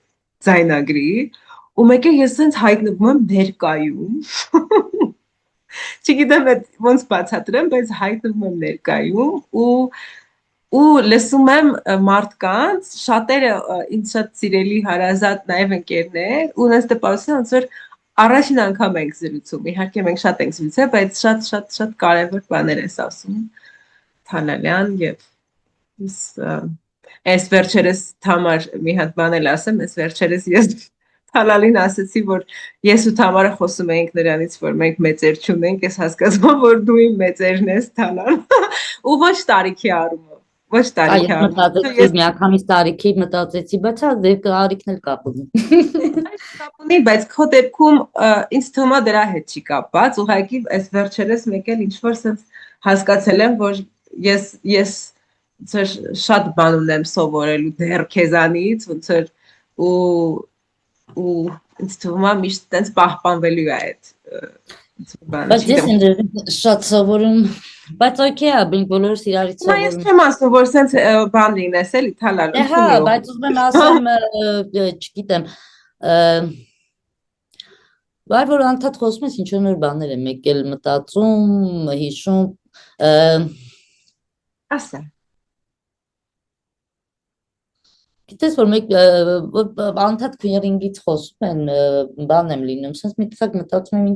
C: ձայնագրի, ու մեկ է ես սենց հայտնվում եմ ներկայում, չգիտեմ ոնց բացատրեմ, բայց հայտնվում եմ ներկայում ու լսում եմ մարդկանց, շատերը ինձ շատ սիրելի հարազատ նաև ընկերներ, ու նենց տպավորություն ոնց որ առաջին անգամ ենք զրուցում, իհարկե մենք շատ ենք զրուցել, բայց շատ կարևոր բաներ ես ասում, Թալալյան, եւ այս վերջերս Թամար մի հատ բան էլ ասեմ, այս վերջերս ես Թալալին ասեցի, որ ես ու Թամարը խոսում էինք նրանից, որ մենք մեծեր չունենք, ես հասկացում որ դու իմ մեծերն ես Թալալ, ու ոչ տարիքի առումով, ոչ տարիքի առումով։
B: Ես միանգամից տարիքի մտածեցի, բայց հա տարիքն էլ կապ ունի։
C: Կապ ունի, բայց քո դեպքում ինձ թվում է դրա հետ չի կապված, ուղղակի այս վերջերս մեկ էլ ինչ որ sense հասկացել եմ, որ ես շատ բան ունեմ սովորելու դեռ քեզանից, ոնց որ ու ինձ թվում է միշտ տենց պահպանվելու է այդ բանը։
B: Բայց ես շատ սովորում, բայց օքեյ է, մենք բոլորս իրարից սովորում։
C: Ես չեմ ասում, որ sense բան լինես էլի Թալալ։
B: Հա, բայց ուզում եմ ասեմ, չգիտեմ, Վար որ անդադ խոսում ես ինչ-որ նոր բաներ եմ, մեկ էլ մտածում, հիշում,
C: ասա։
B: Գիտես, որ մեկ անդադ քվիրինգից խոսում են, բան եմ լինում, սենց մի տղակ մտածում եմ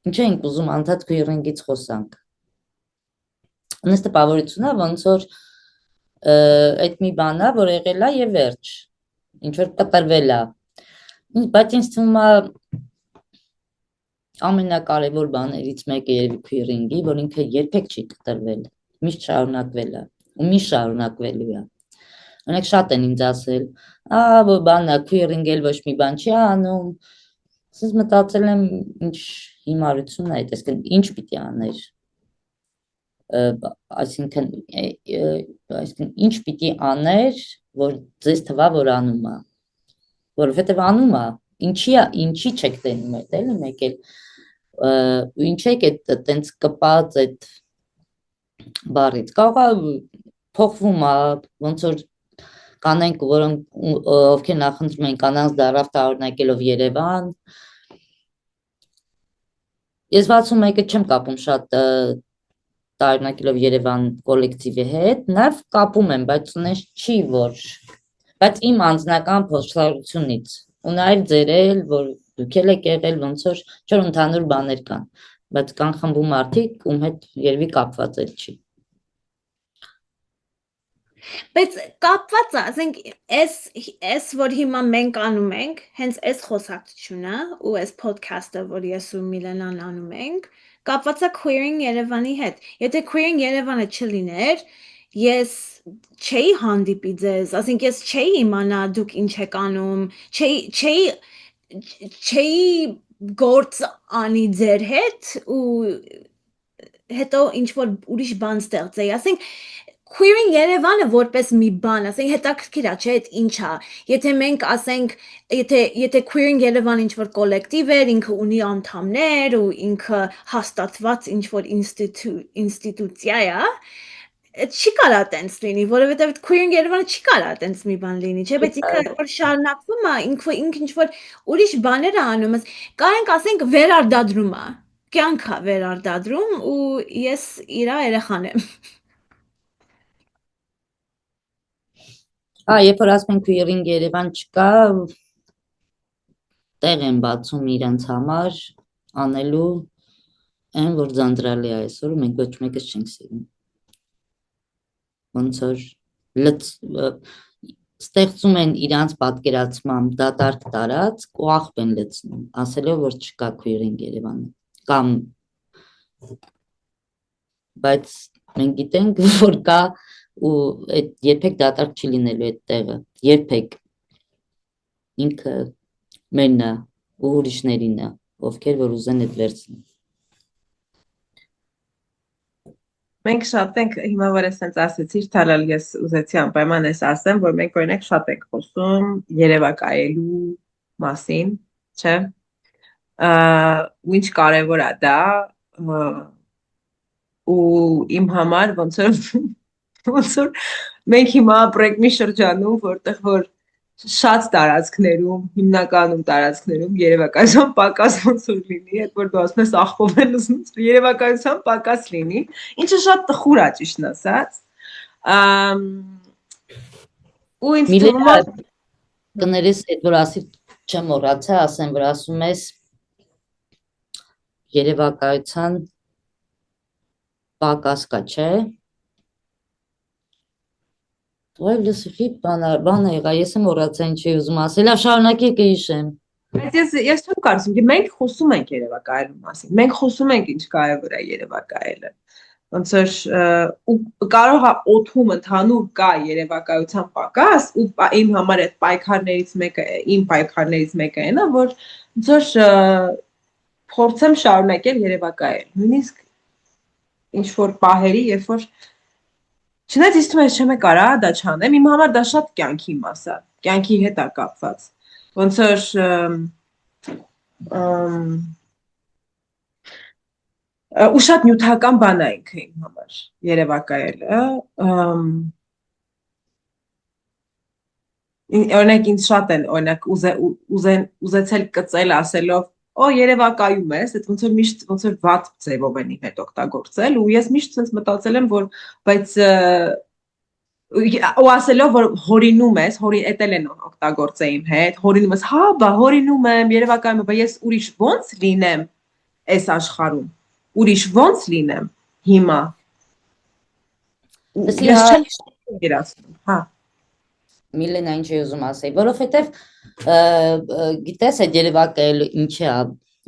B: ինչ ենք ուզում անդադ քվիրինգից խոսանք։ Նես տպավորություն է, ոնց որ այդ մի բան է, որ եղել է և վերջ, ինչ որ կտրվել է, բայց ինձ թվում է ամենակարևոր բաներից մեկը երևի քվիրինգի, որ ինքը երբեք չի կտրվել, միշտ շարունակվել է ու միշտ շարունակվելու է։ Օրինակ շատ են ինձ ասել, որ բան է, քվիրինգ էլ ոչ մի բան չի անում, սենց մտածել եմ ինչ հիմարություն է, այսինքն ինչ պիտի աներ, այսինքն ինչ պիտի աներ, որ ձեզ թվա, որ անում է, որովհետև անում է, ինչի չեք տենում այդ էլի մեկ էլ, ու ինչ եք տենց կպած այդ բարից, կարող է փոխվում է, ոնց որ կանենք, որոնք ովքեր նախընտրում են կանանց դարավ տարօրինակելով Երևան, ես 61-ը չեմ կապում շատ տարօրինակելով Երևան կոլեկտիվի հետ, նաև կապում եմ, բայց ունես չի որ, բայց իմ անձնական փորձառությունից ունայել ձերել, որ դուք եք եղել, ոնց որ չէ ընդհանուր բաներ կան, բայց կան խմբում մարդիկ, ում հետ երևի կապված էլ չի։
A: Բայց կապված է, ասենք, այս որ հիմա մենք անում ենք, հենց այս խոսակցությունը ու այս podcast-ը, որ ես ու Միլենան անում ենք, կապված է Queering Երևանի հետ։ Եթե Queering Երևանը չլիներ, ես չէի հանդիպի ձեզ, ասենք ես չէի իմանա դուք ինչ եք անում, չէի գործ անի ձեր հետ ու հետո ինչ որ ուրիշ բան ստեղծեի, ասենք Queering Երևանը որպես մի բան, ասենք հետաքրքիր է, չէ՞, այդ ինչ է։ Եթե մենք ասենք, եթե Queering Երևանը ինչ որ կոլեկտիվ էր, ինքը ունի անդամներ ու ինքը հաստատված ինչ որ ինստիտուցիա է, չի կարա տենց լինի, որովհետև Queering Երևանը չի կարա տենց մի բան լինի, չէ՞, բայց ինքը որ շարունակվում է, ինքը ինչ որ ուրիշ բաներ է անում, կարենք ասենք վերարտադրում է, կյանք է վերարտադրում ու ես իր երեխան եմ։
B: Երբ որ ասում ենք Queering Երևան չկա, տեղ են բացում իրենց համար անելու այն, որ ձանձրալի է այսօր, մենք ոչ մեկս չենք սիրում։ Ոնց որ ստեղծում են իրանց պատկերացմամբ դատարկ տարած, կողախ են լցնում, ասելով, որ չկա Queering Երևանը, կամ բայց մենք գիտենք, որ կա ու երբեք դատարկ չի լինելու այդ տեղը, երբեք ինքը մենն է ու ուրիշներին է, ովքեր որ ուզեն այդ վերցնեն։
C: Մենք շատ ենք հիմա որ ասենց ասեցիր, Թալալ, ես ուզեցի անպայման ես ասեմ, որ մենք օրինակ շատ ենք խոսում երևակայելու մասին, չէ՞։ Ու ինչ կարևոր է դա, ու իմ համար ոնց որ մենք հիմա ապրենք մի շրջանում, որտեղ որ շատ տարածքներում, հիմնականում տարածքներում երևակայության պակաս ոնց որ լինի, այդ որ դու ասում ես աղբով են լսում, երևակայության պակաս լինի, ինչը շատ տխուր է ճիշտն ասած։ Ու ինձ թվում է
B: կներես այդ որ ասի չեմ մոռացա, ասեմ, որ ասում ես երևակայության պակաս կա, չէ՞։ Ոայ լսի բան եղա, ես եմ մոռացա ինչ էի ուզում ասել, շարունակի կհիշեմ։
C: Բայց ես չեմ կարծում, որ մենք խոսում ենք երևակայելու մասին։ Մենք խոսում ենք ինչ կարևոր է երևակայելը։ Ոնց որ կարող է օդում ընդհանուր կա երևակայության պակաս ու իմ համար այդ պայքարներից մեկը, իմ պայքարներից մեկը այն է, որ ոնց որ փորձեմ շարունակել երևակայել։ Նույնիսկ ինչ որ պահերի, երբ որ չնայած ինձ թվում է չեմ կարա դա չանեմ, իմ համար դա շատ կյանքի մաս է, կյանքի հետ է կապված։ Ոնց որ ու շատ նյութական բան է ինքը իմ համար երևակայելը։ Օրինակ ինձ շատ են օրինակ ուզեցել կծել ասելով Օ երևակայում ես, այդ ոնց որ միշտ ոնց որ վատ ձևով են իմ հետ օգտագործել ու ես միշտ sense մտածել եմ որ բայց ու ասելով որ հորինում ես, էտել են օգտագործել իմ հետ, հորինում ես, հա, բա հորինում եմ, երևակայում եմ, բայց ես ուրիշ ոնց լինեմ այս աշխարհում, ուրիշ ոնց լինեմ հիմա։ Ես չեմ գերացնում, հա։
B: Միլենա ինչ է ուզում ասել, որովհետև գիտես այդ երևակայելը ինչ է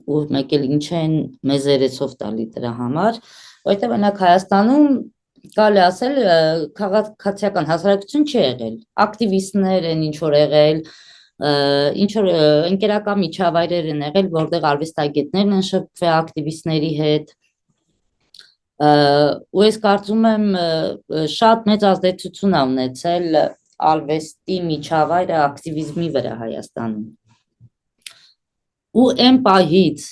B: ու մեկ էլ ինչ են մեզ երեսով տալի դրա համար, որովհետև օրինակ Հայաստանում կարելի ասել քաղաքացիական հասարակություն չի եղել, ակտիվիստներ են ինչ որ եղել, ինչ որ ընկերական միջավայրեր են եղել, որտեղ արվեստագետներն են շփվել ակտիվիստների հետ, ու ես կարծում եմ շատ մեծ ազդեցություն է ունեցել արվեստի միջավայրը ակտիվիզմի վրա Հայաստանում ու այն պահից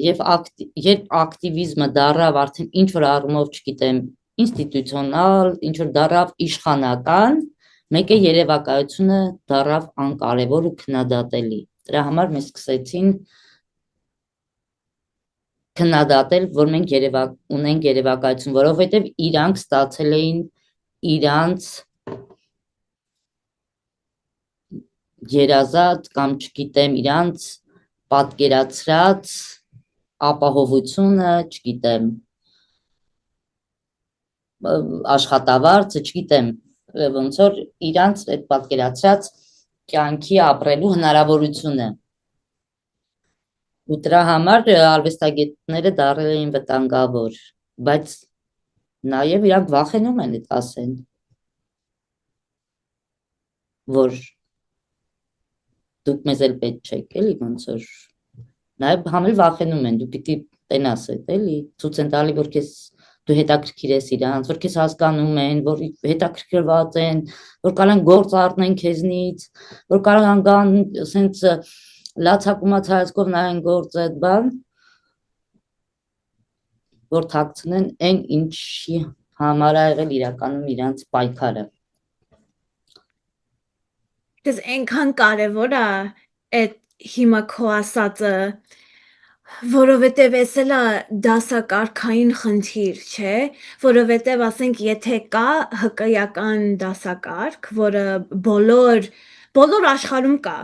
B: երբ ակտիվիզմը դառավ արդեն ինչ որ առումով չգիտեմ ինստիտուցիոնալ, ինչ որ դառավ իշխանական, մեկ է երևակայությունը դառավ անկարևոր ու քննադատելի։ Դրա համար մեզ սկսեցին քննադատել, որ մենք ունենք երևակայություն, որովհետև իրանք ստացել էին իրանց երազած կամ չգիտեմ իրանց պատկերացրած ապահովությունը, չգիտեմ աշխատավարձը, չգիտեմ ոնց որ իրանց այդ պատկերացրած կյանքի ապրելու հնարավորությունը ու դրա համար արվեստագետները դառել էին վտանգավոր, բայց նաև իրանք վախենում են այդ ասեն, որ դուք մեզ էլ պետք չեք, էլի ոնց որ նաև համել վախենում են, դու պիտի տենաս այդ, էլի ցույց են տալի, որ քեզ դու հետաքրքիր ես իրանց, որ քեզ հասկանում են, որ հետաքրքրված են, որ կարող են գործ առնեն քեզնից, որ կարող են գան սենց լացակումած հայացքով նայեն գործ այդ բան, որ թաքցնեն այն ինչի համար ա եղել իրականում իրանց պայքարը։
A: Դες այնքան կարևոր է այդ հիմա քո ասածը, որովհետև էս էլ է դասակարգային խնդիր, չէ, որովհետև ասենք եթե կա հկայական դասակարգ, որը բոլոր աշխարհում կա,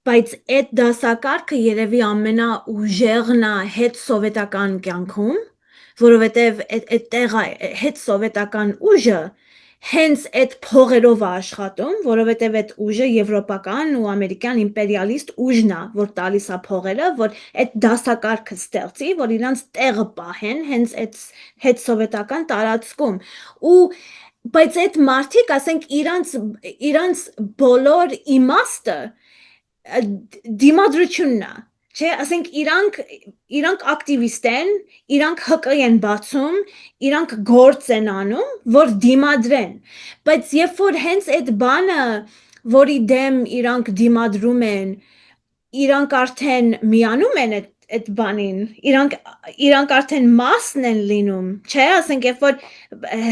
A: բայց այդ դասակարգը երևի ամենաուժեղն է հետ սովետական կյանքում, որովհետև այդ տեղը հետ սովետական ուժը հենց այդ փողերով է աշխատում, որովհետև այդ ուժը եվրոպական ու ամերիկյան իմպերիալիստ ուժն է, որ տալիս է փողերը, որ այդ դասակարգը ստեղծի, որ իրանց տեղը պահեն հենց այդ հետ սովետական տարածքում։ Բայց այդ մարդիկ, ասենք, իրանց բոլոր իմաստը դիմադրությունն է, չէ, ասենք իրանք ակտիվիստ են, իրանք հկի են բացում, իրանք գործ են անում, որ դիմադրեն, բայց երբ որ հենց այդ բանը, որի դեմ իրանք դիմադրում են, իրանք արդեն միանում են այդ բանին, իրանք արդեն մասն են լինում, չէ, ասենք երբ որ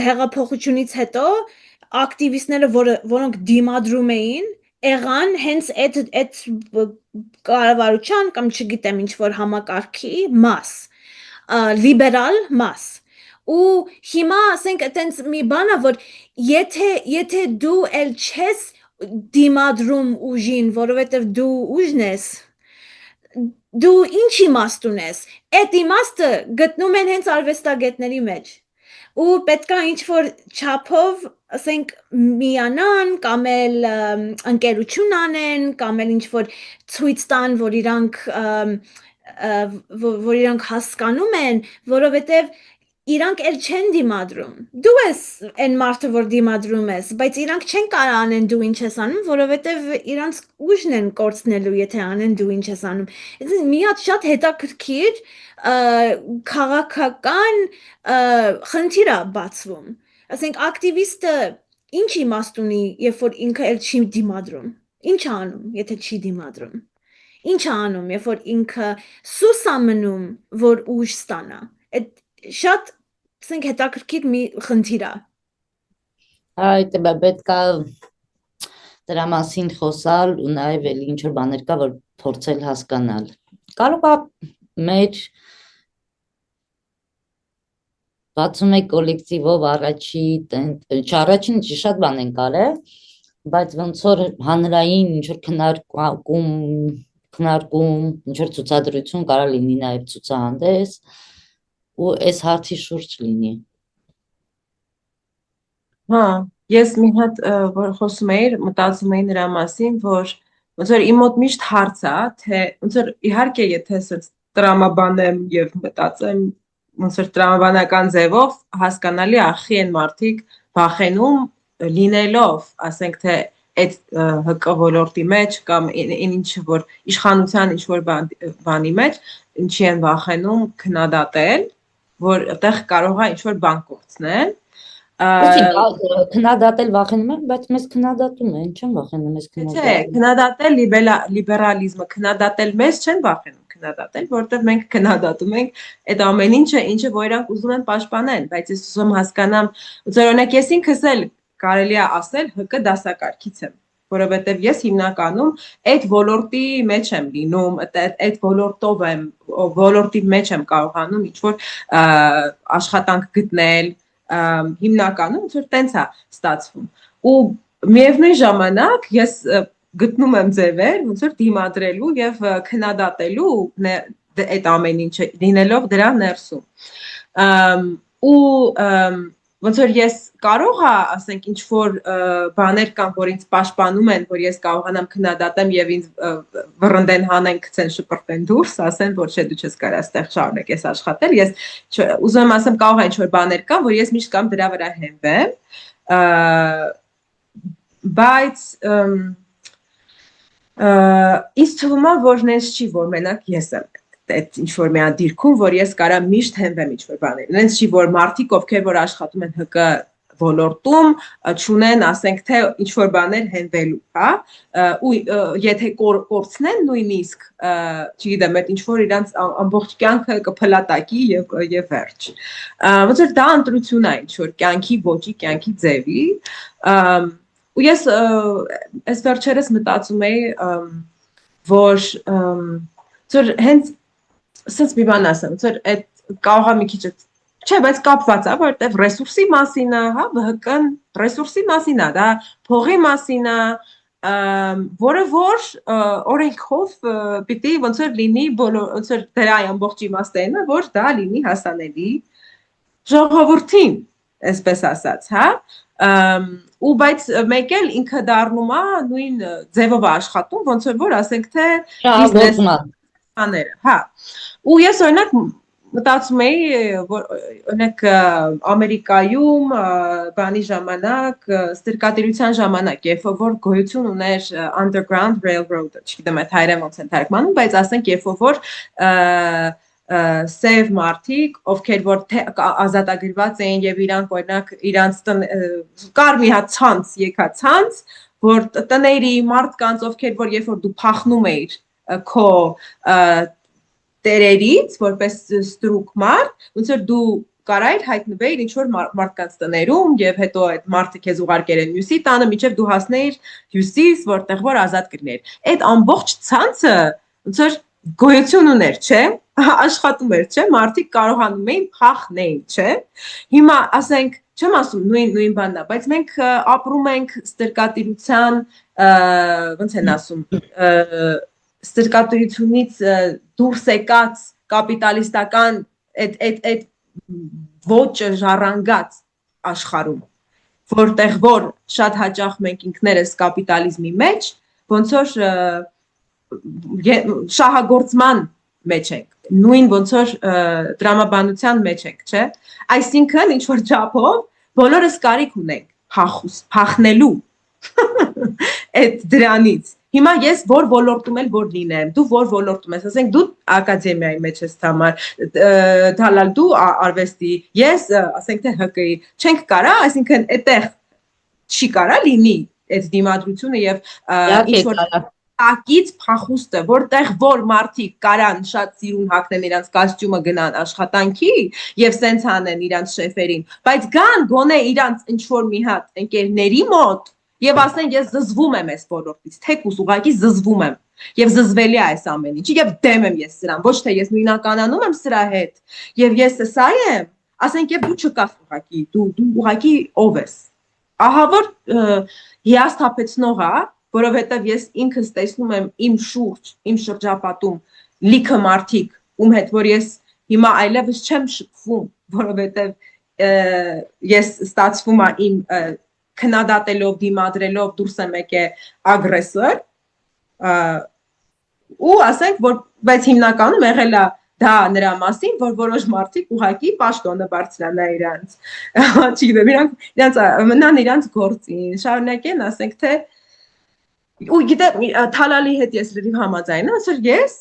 A: հեղափոխությունից հետո ակտիվիստները, որոնք դիմադրում էին, եղան հենց այդ կառավարության կամ չգիտեմ ինչ որ համակարգի մաս, լիբերալ մաս, ու հիմա ասենք այտենց մի բան է, որ եթե դու էլ չես դիմադրում ուժին, որովհետև դու ուժն ես, դու ինչ իմաստ ունես, այդ իմաստը գտնում են հենց արվեստագետների մեջ, ու պետք է ինչ-որ չափով, ասենք, միանան, կամ էլ ընկերություն անեն, կամ էլ ինչ-որ ցույց տան, որ իրանք հասկանում են, որովհետև իրանք էլ չեն դիմադրում։ Դու ես այն մարդը, որ դիմադրում ես, բայց իրանք չեն կարող անեն դու ինչ ես անում, որովհետև իրանք ուժն են կորցնելու, եթե անեն դու ինչ ես անում։ Մի հատ շատ հետաքրքիր քաղաքական խնդիր է բացվում։ Ասենք ակտիվիստը ինչ իմաստ ունի, երբ որ ինքը էլ չի դիմադրում։ Ինչ է անում, եթե չի դիմադրում։ Ինչ է անում, երբ որ ինքը սուս է մնում, որ ուժ ստանա։ Այդ շատ, ասենք, հետաքրքիր մի խնդիր է։
B: Այդ պետք է դրա մասին խոսալ ու նաև էլի ինչ որ բաներ կա, որ փորձել հասկանալ։ Կարող է մեր բացում է կոլեկտիվով առաջին շատ բան են կարել, բայց ոնց որ հանրային ինչ որ քննարկում, ինչ որ ցուցադրություն կարող լինի նաև ցուցահանդես ու այս հարցի շուրջ լինի։
C: Հա, ես մի հատ որ խոսում էի, մտածում էի նրա մասին, որ ոնց որ իմ մոտ միշտ հարց է, թե ոնց որ իհարկե եթե ասած տրամաբանեմ եւ մտածեմ ոնց որ տրամաբանական ձևով հասկանալի ախի են մարդիկ վախենում լինելով, ասենք թե այդ ՀԿ ոլորտի մեջ կամ ինչ որ իշխանության ինչ որ բանի մեջ, ինչի են վախենում քննադատել, որ այդտեղ կարող է ինչ որ բան կորցնել։
B: Քննադատել վախենում են, բայց մեզ քննադատում են, չեն վախենում մեզ քննադատել։
C: Չէ, քննադատել լիբերալիզմը, քննադատել մեզ չեն վախենում քննադատել, որովհետև մենք քննադատում ենք այդ ամեն ինչը որ իրանք ուզում են պաշտպանել, բայց ես ուզում հասկանամ, օրինակ ես ինքս էլ կարելի է ասել ՀԿ դասակարգից եմ, որովհետև ես հիմնականում այդ ոլորտի մեջ եմ լինում, այդ ոլորտի մեջ եմ կարողանում ինչ որ աշխատանք գտնել, հիմնականում ոնց որ տենց է ստացվում։ Ու միևնույն ժամանակ ես գտնում եմ ձևեր, ոնց որ դիմադրելու եւ քննադատելու այդ ամեն ինչը լինելով դրա ներսում։ Ու ոնց որ ես կարող եմ, ասենք, ինչ որ բաներ կան, որ ինձ պաշտպանում են, որ ես կարողանամ քննադատեմ եւ ինձ վռնդեն հանեն, գցեն, շպրտեն դուրս, ասեն, որ չէ, դու չես կարող այստեղ շարունակես աշխատել։ Ես ուզում եմ ասեմ, կարող է ինչ որ բաներ կան, որ ես միշտ կամ դրա վրա հենվեմ, բայց ինձ թվում է, որ նենց չի, որ մենակ ես եմ այդ ինչ որ մի հատ դիրքում, որ ես կարամ միշտ հենվեմ ինչ որ բաներ։ Նենց չի, որ մարդիկ, ովքեր որ աշխատում են ՀԿ ոլորտում, չունեն, ասենք, թե ինչ որ բաներ հենվելու, հա, ու եթե կորցնեն նույնիսկ, չգիտեմ, այդ ինչ որ իրանց ամբողջ կյանքը կփլատակի եւ վերջ։ Ոնց որ դա ընտրություն է ինչ որ կյանքի ոճի, կյանքի ձևի, ու ես այս վերջերս մտածում էի, որ հենց սենց մի բան ասեմ, որ այդ կարող է մի քիչ չէ, բայց կապված է, որտեղ ռեսուրսի մասին է, հա, ՀԿ-ն ռեսուրսի մասին է, դա փողի մասին է, որը որ օրենքով պիտի ոնց որ լինի ոնց որ դրա ամբողջ իմաստն է, որ դա լինի հասանելի ժողովրդին, այսպես ասած, հա, ու բայց մեկ էլ ինքը դառնում է նույն ձևով աշխատում, ոնց որ ասենք թե բիզնես բաները, հա, ու ես օրինակ մտածում էի, որ օրինակ Ամերիկայում բանի ժամանակ, ստրկատիրության ժամանակ, երբ որ գոյություն ուներ Underground Railroad, չգիտեմ այդ հայերեն ոնց են թարգմանում, բայց ասենք երբ որ սև մարդիկ, ովքեր որ ազատագրված էին եւ իրանք օրինակ իրանց կար մի հատ ցանց, եկացանց, որ տների մարդկանց, ովքեր որ երբ որ դու փախնում էիր քո տերերից, որպես ստրուկ մարդ, ոնց որ դու կարայր հայտնվեիր ինչ որ մարդկանց տներում եւ հետո այդ մարդը քեզ ուղարկեր են մյուսի տանը, մինչեւ դու հասնեիր հյուսիս, որտեղ որ ազատ կլիներ։ Այդ ամբողջ ցանցը ոնց որ գոյություն ուներ, չէ՞, աշխատում էր, չէ՞, մարդիկ կարողանում էին փախնել, չէ՞։ Հիմա ասենք, չեմ ասում նույն բանն է, բայց մենք ապրում ենք ստրկատիրության, ոնց են ասում, ստրկատիրությունից դուրս եկած կապիտալիստական այդ ոճը ժառանգած աշխարհում, որտեղ որ շատ հաճախ մենք ինքներս կապիտալիզմի մեջ ոնց որ շահագործման մեջ ենք, նույն ոնց որ տրամաբանության մեջ ենք, չէ՞։ Այսինքն ինչ որ չափով բոլորս կարիք ունենք փախնելու այդ դրանից։ Հիմա ես որ ոլորտում եմ որ լինեմ, դու որ ոլորտում ես, ասենք դու ակադեմիայի մեջ ես համար, դալալ դու արվեստի, ես ասենք թե ՀԿ-ի, չենք կարա, այսինքն այդտեղ չի կարա լինի այդ դիմադրությունը եւ ինչ որ ակից փախուստը, որտեղ որ մարդիկ կարան շատ սիրուն հագնեն իրանց կոստյումը գնան աշխատանքի եւ սենց անեն իրանց շեֆերին, բայց գան գոնե իրանց ինչ որ մի հատ ընկերների մոտ եւ ասեն ես զզվում եմ այս ոլորտից, թեկուս ուղղակի զզվում եմ եւ զզվելի է այս ամեն ինչը եւ դեմ եմ ես սրան, ոչ թե ես նույնականանում եմ սրա հետ եւ ես սա եմ, ասենք եւ դու չկաս ուղղակի, դու ուղղակի ով ես։ Ահա որ հիասթափեցնող է, որովհետեւ ես ինքս տեսնում եմ իմ շուրջ, իմ շրջապատում լիքը մարդիկ, ում հետ որ ես հիմա այլևս չեմ շփվում, որովհետեւ ես ստացվում է իմ քննադատելով, դիմադրելով դուրս եմ եկել ագրեսոր, ու ասենք որ բայց հիմնականում եղել է դա նրա մասին, որ որոշ մարդիկ ուղղակի պաշտոնը բարձրանա իրանց, չգիտեմ, իրանց մնան իրանց գործին, շարունակեն, ասենք թե ու գիտեմ, Թալալի հետ ես լրիվ համաձայն եմ, ասել ես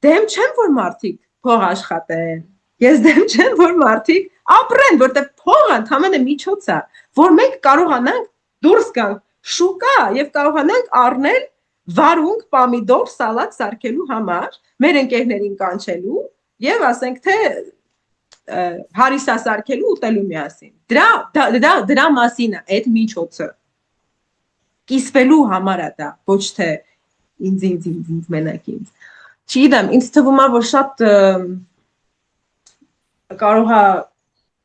C: դեմ չեմ, որ մարդիկ փող աշխատեն, ես դեմ չեմ, որ մարդիկ ապրեն, որտեղ փողը ընդհանրապես միջոց է, որ մենք կարողանանք դուրս գանք շուկա եւ կարողանանք առնել վարունգ, պամիդոր, սալատ սարքելու համար, մեր ընկերներին կանչելու եւ ասենք թե հարիսա սարքելու ուտելու միասին։ Դրա մասին է այդ միջոցը։ Կիսվելու համար է դա, ոչ թե ինձ մենակ ինձ։ Չգիտեմ, ինձ թվում է, որ շատ կարող է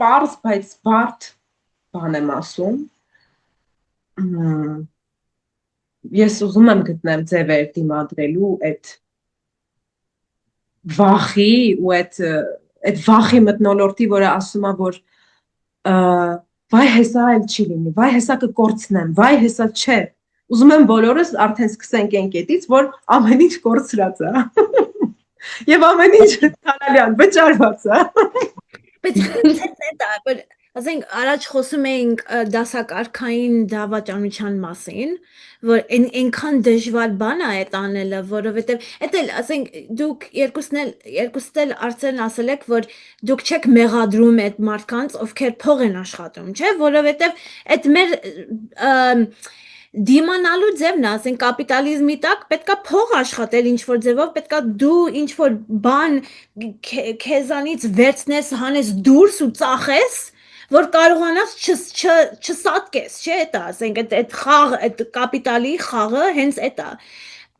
C: պարզ, բայց բարդ բան եմ ասում։ ես ուզում եմ գտնեմ ձևեր դիմադրելու այդ վախի ու այդ վախի մթնոլորտի, որը ասում է, որ վայ հեսա էլ չի լինի, վայ հեսա կկորցնեմ, վայ հեսա չէ։ Ուզում եմ բոլորս արդեն սկսենք այն կետից, որ ամեն ինչ կորցրած է։ Եվ ամեն ինչ թանալյան, վճարված է։
A: Բայց դա ասենք առաջ խոսում էինք դասակարգային դավաճանության մասին, որ այնքան դժվար բան է այդ անելը, որովհետև էդ էլ ասենք դուք երկուստ էլ արդեն ասել եք, որ դուք չեք մեղադրում այդ մարդկանց, ովքեր փող են աշխատում, չէ՞, որովհետև այդ մեր դիմանալու ձևն է, ասենք կապիտալիզմի տակ պետքա փող աշխատել ինչ-որ ձևով, պետքա դու ինչ-որ բան քեզանից վերցնես, հանես դուրս ու ծախես, որ կարողանաս չսատկես, չէ՞ դա, ասենք այդ խաղ, այդ կապիտալի խաղը հենց էդ է։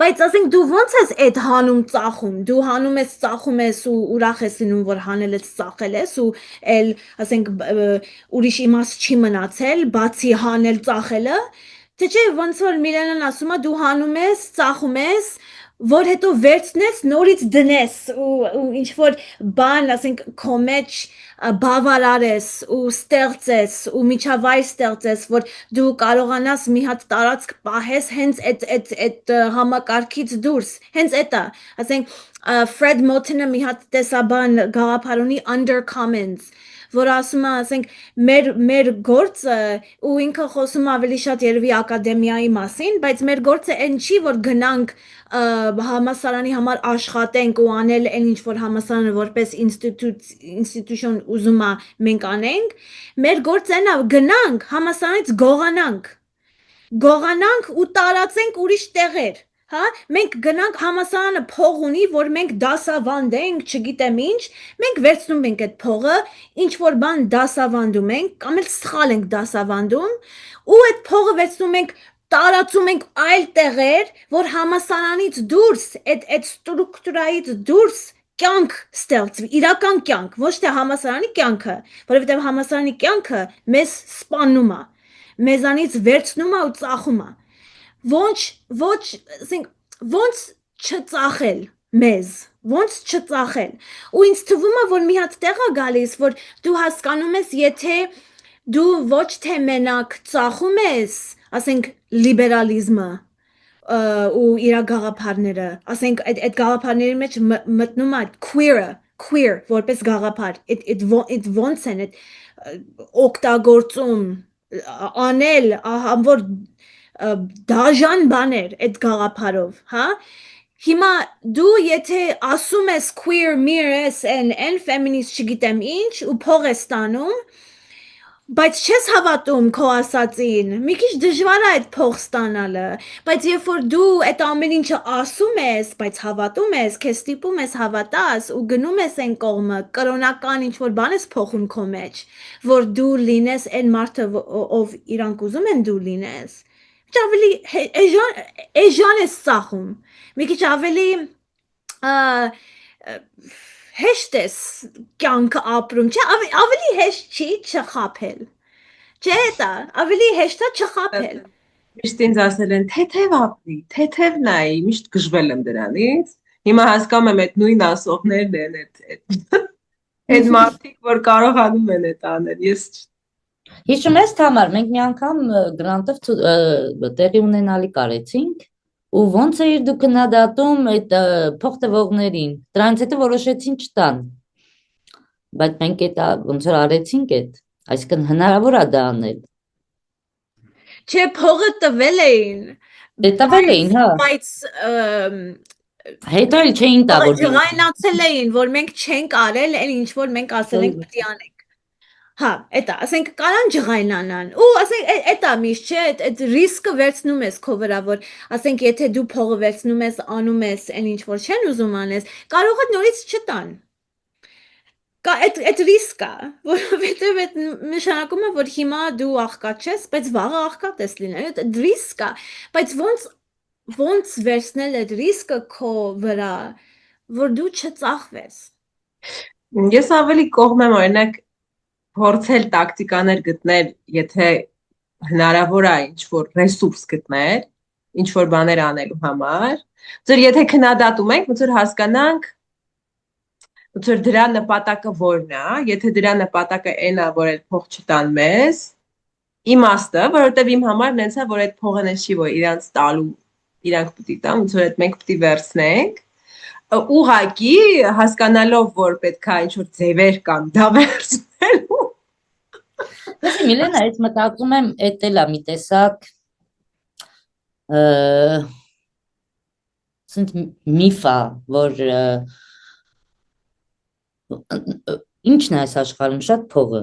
A: Բայց ասենք դու ոնց ես այդ հանում ծախում, դու հանում ես ծախում ես ու ուրախ ես լինում, որ հանել ես ծախել ես ու էլ ասենք ուրիշ իմաստ չի մնացել, բացի հանել ծախելը, թե չէ ոնց որ Միլենան ասում է դու հանում ես, ծախում ես, որ հետո վերցնես, նորից դնես ու ինչ որ բան, ասենք քո մեջ բավարարես ու ստեղծես ու միջավայր ստեղծես, որ դու կարողանաս մի հատ տարածք պահես հենց այդ համակարգից դուրս, հենց էտա, ասենք Fred Moten-ը մի հատ տեսաբան գաղափար ունի Undercommons, որ ասում է, ասենք, մեր գործը, ու ինքը խոսում ավելի շատ երևի ակադեմիայի մասին, բայց մեր գործը այն չի, որ գնանք համասարանի համար աշխատենք ու անել այն ինչ որ համասարանը որպես ինստիտուշն ուզում է մենք անենք, մեր գործը այն է գնանք համասարանից գողանանք ու տարածենք ուրիշ տեղեր, հա, մենք գնանք համասարանը փող ունի, որ մենք դասավանդենք, չգիտեմ ինչ, մենք վերցնում ենք այդ փողը, ինչ որ բան դասավանդում ենք, կամ էլ սխալ ենք դասավանդում, ու այդ փողը վերցնում ենք տարածում ենք այլ տեղեր, որ համասարանից դուրս, այդ ստրուկտուրայից դուրս կյանք ստեղծվի, իրական կյանք, ոչ թե համասարանի կյանքը, որովհետև համասարանի կյանքը մեզ սպանում է, մեզանից վերցնում է ու ծախում է, ոնց չծախել մեզ, ոնց չծախել, ու ինձ թվում է, որ մի հատ տեղ է գալիս, որ դու հասկանում ես, եթե դու ոչ թե մենակ ծախում ես, ասենք լիբերալիզմը ու իր գաղափարները, ասենք այդ գաղափարների մեջ մտնում է queer, որպես գաղափար, այդ ոնց են, օգտագործում, անել, որ դաժան բաներ այդ գաղափարով, հա, հիմա դու եթե ասում ես queer, mir ես, են feminist չգիտեմ ինչ, ու փող ես ստանում, բայց չես հավատում քո ասածին, մի քիչ դժվար է այդ փող ստանալը, բայց երբ որ դու այդ ամեն ինչը ասում ես, բայց հավատում ես, քեզ ստիպում ես հավատաս ու գնում ես այն կողմը, կրոնական ինչ-որ բան ես փոխում քո մեջ, որ դու լինես այն մարդը, ով իրանք ուզում են դու լինես, ավելի էժան ես ծախում, մի քիչ ավելի հեշտ ես կյանքը ապրում, չէ, ավելի հեշտ չի չխաբել, չէ դա, ավելի հեշտ է չխաբել։
C: Միշտ ինձ ասել են, թեթև ապրի, թեթև նայի, միշտ գժվել եմ դրանից, հիմա հասկանում եմ այդ նույն ասողներն են, այդ մարդիկ, որ կարողանում են այդ անել, ես
B: Հիշում ես Թամար, մենք մի անգամ գրանտով տեղի ունենալի կարեցինք ու ոնց էր դու քննադատում այդ փող տվողներին, դրանից հետո որոշեցին չտան, բայց մենք այդ ոնց որ արեցինք այդ, այսինքն հնարավոր է դա անել։
A: Չէ, փողը տվել էին,
B: հա,
A: բայց
B: հետո էլ չէին տա, որ
A: ջղայնացել էին, որ մենք չենք արել, այն ինչ որ մենք ասել ենք պիտի անենք։ Հա, էտա, ասենք կարան ջղայնանան, ու ասենք էտա միշտ չէ, այդ ռիսկը վերցնում ես քո վրա, որ ասենք եթե դու փողը վերցնում ես, անում ես, այն ինչ որ չեն ուզում անես, կարող է նորից չտան։ Կա այդ ռիսկը, որովհետև այդ նշանակում է, որ հիմա դու աղքատ չես, բայց վաղը աղքատ ես լինել, այդ ռիսկը, բայց ոնց վերցնել այդ ռիսկը քո վրա, որ դու չծախվես։
C: Ես ավելի կողմ եմ օրինակ փորձել տակտիկաներ գտնել, եթե հնարավոր է ինչ-որ ռեսուրս գտնել, ինչ որ բաներ անելու համար։ Ոնց որ եթե քննադատում ենք, ոնց որ հասկանանք, ոնց որ դրա նպատակը որն է, եթե դրա նպատակը այն է, որ այդ փող չտան մեզ, իմաստը, որովհետև իմ համար նենց է, որ այդ փողը նենց չի, որ իրանց տալու, իրանք պիտի տան, ոնց որ այդ մենք պիտի վերցնենք, ուղղակի հասկանալով, որ պետք է ինչ-որ ձևեր կան դա վերցնելու։
B: Լսի, Միլենա, ես մտածում եմ, էդ էլ է մի տեսակ սենց միֆ է, որ ինչն է այս աշխարհում շատ փողը։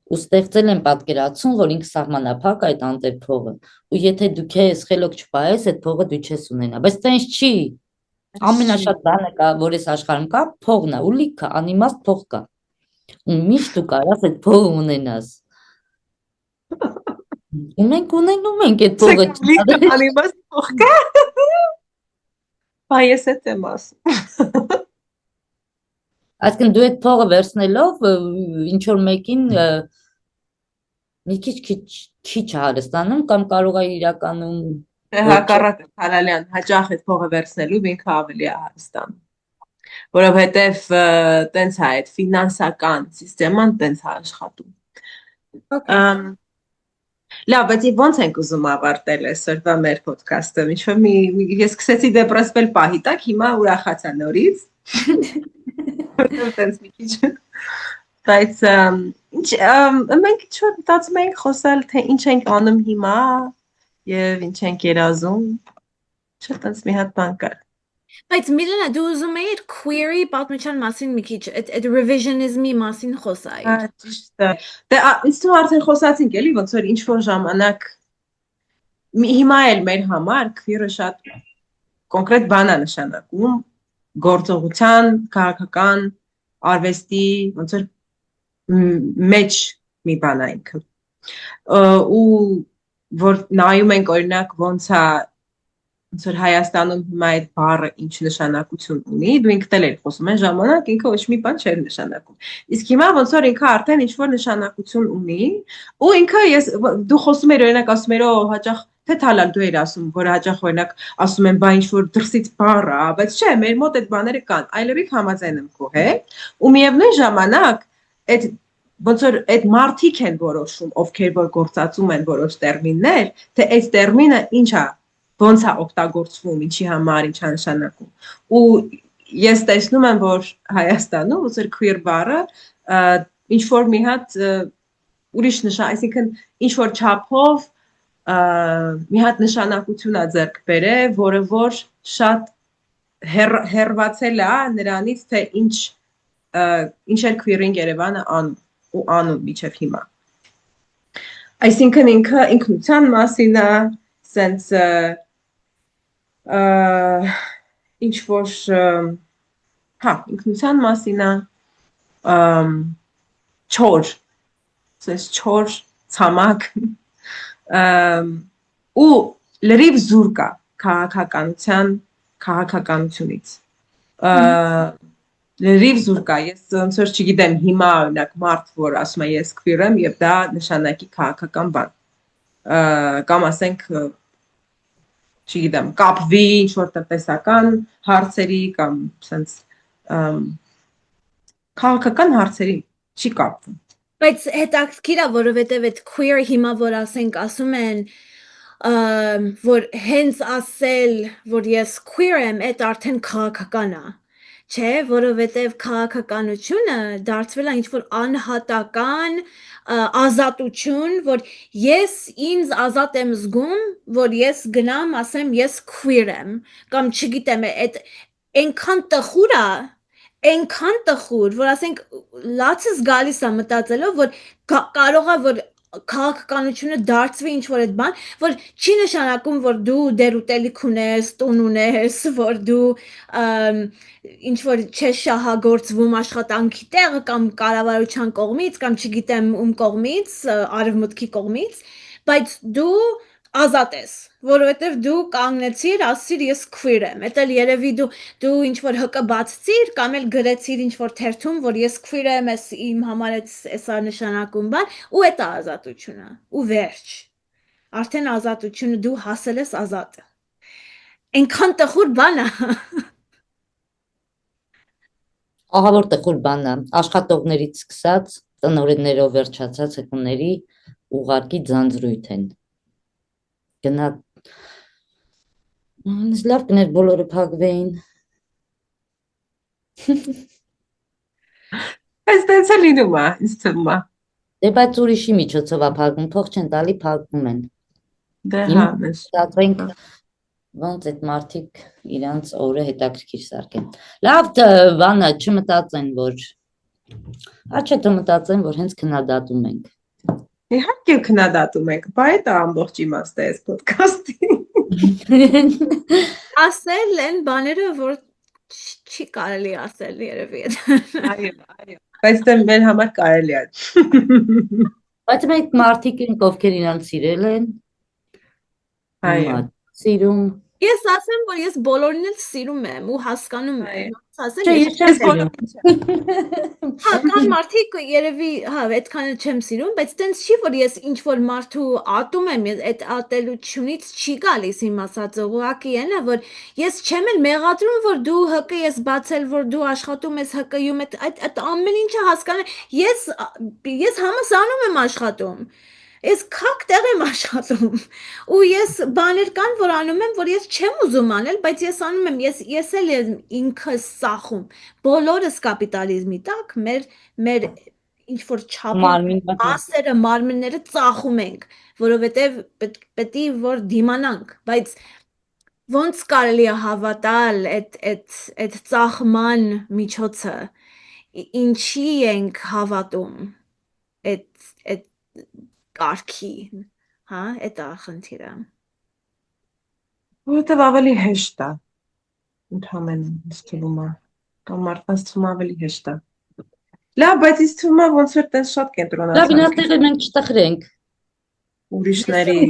B: Ու ստեղծել են պատկերացում, որ ինքը սահմանափակ այդ անտեր փողը։ Ու եթե դու քեզ խելոք չպահես, այդ փողը դու չես ունենա։ Բայց դա ինձ չի։ Ամենաշատ բանը կա, որ այս աշխարհում կա, փողն է, ու լիքը անիմաստ փող կա։ Ու միշտ դու կարաս այդ փողը ունենաս։ Ու մենք ունենում ենք այդ փողը։
C: Լիքը անիմաստ փող կա։ Բա ես էդ եմ ասում։
B: Այսինքն դու այդ փողը վերցնելով ինչ որ մեկին մի քիչ հարստանում կամ կարող է իրականում
C: հակառակը Փալալյան հաճախ այդ փողը վերցնելու ինքը ավելի է հարստանում, որովհետև տենց է այդ ֆինանսական սիստեման տենց է աշխատում։ Լավ, բայց ո՞նց ենք ուզում ավարտել այսօրվա մեր ոդքասթը։ Ինչ որ ես սկսեցի դեպրեսվել պահի տակ, հիմա ուրախացա նորից։ Տենց մի քիչ։ Բայց մենք ինչ-որ մտածում ենք խոսալ, թե ինչ ենք անում հիմա եւ ինչ ենք երազում։ Չէ, տենց մի հատ բան կար։
A: Բայց Միլենա, դու ուզում էիր queer-ի պատմության մասին մի քիչ, այդ revisionism-ի մասին խոսայիր։
C: Ճիշտ է։ Դե ինձ թվում արդեն խոսացինք էլի, ոնց որ ինչ որ ժամանակ հիմա էլ մեր համար queer-ը շատ կոնկրետ բան է նշանակում, գործողության, քաղաքական, արվեստի, ոնց որ մեջ մի բան է ինքը։ Ու որ նայում ենք օրինակ ոնց է ոնց որ Հայաստանում հիմա այդ բառը ինչ նշանակություն ունի, դու ինքդ էլ ես խոսում ես ժամանակ ինքը ոչ մի բան չէր նշանակում։ Իսկ հիմա ոնց որ ինքը արդեն ինչ որ նշանակություն ունի, ու ինքը դու խոսում ես օրինակ ասում ես օ հաճախ թե Թալալ դու ես ասում, որ հաճախ օրինակ ասում են բա ինչ որ դրսից բառ է, բայց չէ, մեր մոտ այդ բաները կան, այլևիկ համաձայն եմ քո հետ, ու միևնույն ժամանակ այդ ոնց որ այդ մարդիկ են որոշում, ովքեր որ գործածում են որոշ տերմիններ, թե այս տերմինը ինչ է, ոնց է օգտագործվում, ինչի համար, ինչ է նշանակում։ Ու ես տեսնում եմ, որ Հայաստանում ոնց որ queer բառը ինչ որ մի հատ ուրիշ այսինքն ինչ որ չափով մի հատ նշանակություն է ձեռք բերել, որը որ շատ հեռացել է նրանից, թե ինչ է queer-ին Երևանը անում միջև հիմա։ Այսինքն ինքը ինքնության մասին է, սենց ինչ որ ինքնության մասին է, չոր, սենց չոր, ցամաք ու լրիվ զուր կա քաղաքականությունից լրիվ զուր կա, ես ոնց որ չգիտեմ հիմա օրինակ մարդ որ ասում է ես queer եմ եւ դա նշանակի քաղաքական բան կամ ասենք չգիտեմ կապվի ինչ որ տնտեսական հարցերի կամ սենց քաղաքական հարցերի չի կապվում։
A: Բայց հետաքրքիր է, որովհետև այդ queer հիմա որ ասենք ասում են որ հենց ասել, որ ես queer եմ, այդ արդեն քաղաքական է, չէ, որովհետև քաղաքականությունը դարձվել է ինչ-որ անհատական ազատություն, որ ես ինձ ազատ եմ զգում, որ ես գնամ, ասեմ, ես queer եմ, կամ չգիտեմ, այդ այնքան տխուր, որ ասենք լացս գալիս է մտածելով, որ կարող է որ քաղաքականությունը դարձվի ինչ որ այդ բան, որ չի նշանակում, որ դու դեր ուտելիք ունես, տուն ունես, որ դու ինչ որ չես շահագործվում աշխատանքի տեղը կամ կառավարության կողմից կամ չգիտեմ ում կողմից, արևմուտքի կողմից, բայց դու ազատ ես, որովհետև դու կանգնեցիր, ասիր ես queer եմ, էդ էլ երևի դու ինչ որ հկը բացցիր կամ էլ գրեցիր ինչ որ թերթում, որ ես queer եմ, իմ համար էսա նշանակում բան, ու էդ է ազատությունը, ու վերջ, արդեն ազատությունը դու հասել ես ազատ։ Այնքան տխուր բան է։
B: Ահա որ տխուր բանն է, աշխատողներից սկսած, տնօրեններով վերջացած հկումների ուղարկի ձանձրույթ են։ Գնա լավ կներ բոլորը փակվեին։
C: Այս դες է լինում է, ինձ թվում է։
B: Դե բայց ուրիշի միջոցով է փակվում, փող չեն տալի, փակվում են։
C: Դե հա, մեզ։
B: Ստացվենք ոնց այդ մարդիկ իրանց օրը հետաքրքիր սարքեն։ Լավ բանը չմտածեն, որ Աչե մտածեն, որ հենց քննադատում ենք։
C: Իհարկե քննադատում ենք, բայց դա ամբողջ իմաստը է այս ոդքասթի։
A: Ասել են բաները, որ չի կարելի ասել երևի։
C: Այո, այո։ Բայց դա մեր համար կարելի է։
B: Բայց մենք մարդիկ ենք, ովքեր իրանց սիրել են։
C: Այո։
B: Սիրում։
A: Ես ասեմ, որ ես բոլորին էլ սիրում եմ ու հասկանում եմ։
B: Չէ, ես չեմ սիրում։
A: Հա, կան մարդիկ երևի, հա, այդքան էլ չեմ սիրում, բայց տենց չի, որ ես ինչ որ մարդու ատում եմ, այդ ատելությունից չի գալիս իմ ասածը, ուղղակի այն է, որ ես չեմ էլ մեղադրում, որ դու ՀԿ ես բացել, որ դու աշխատում ես ՀԿ-ում, այդ ամեն ինչը հասկանում ես համասանում եմ աշխատում։ Ես քակ տեղ եմ աշխատում ու ես բաներ կան, որ անում եմ, որ ես չեմ ուզում անել, բայց ես անում եմ, ես էլ եմ ինքս սախում։ Բոլորս կապիտալիզմի տակ մեր ինչ որ չափում մասերը, մարմինները ծախում ենք, որովհետև պետք է որ դիմանանք, բայց ոնց կարելի է հավատալ այդ ծախման միջոցը, ինչի ենք հավատում այդ կարգի, հա, այդ է խնդիրը։
C: Որտեվ ավելի հեշտ է։ Ընդհանրապես ինձ թվում է, կամ մարդկանց թվում ավելի հեշտ է։ Լավ, բայց ինձ թվում է ոնց որ տես շատ կենտրոնացած։
B: Լավ, ինքներս մենք չտխրենք։
C: Ուրիշների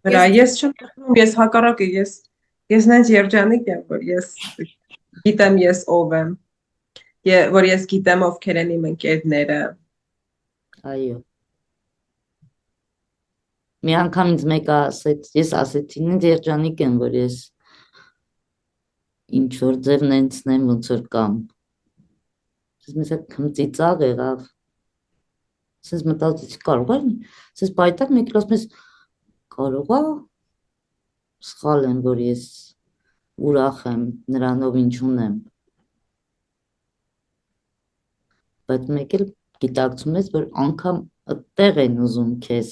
C: վրա ես չեմ տխրում, ես հակառակը, ես նենց երջանիկ եմ, որ ես գիտեմ ես ով եմ, որ ես գիտեմ ովքեր են իմ ընկերները։
B: Այո։ Մի անգամ ինձ մեկը ասեց, ես ասեցի, ինձ երջանիկ եմ, որ ես ինչ որ ձև նենցնեմ, ոնց որ կամ։ Ես մեզ այդ քմծիծաղ եղավ։ Սենց մտածեցի, կարող է, սենց պայտակ մեկ ասում ես, կարող է, սխալ եմ, որ ես ուրախ եմ, նրանով ինչ ունեմ։ Բայց մեկ էլ գիտակցում ես, որ անգամ այդտեղ են ուզում քեզ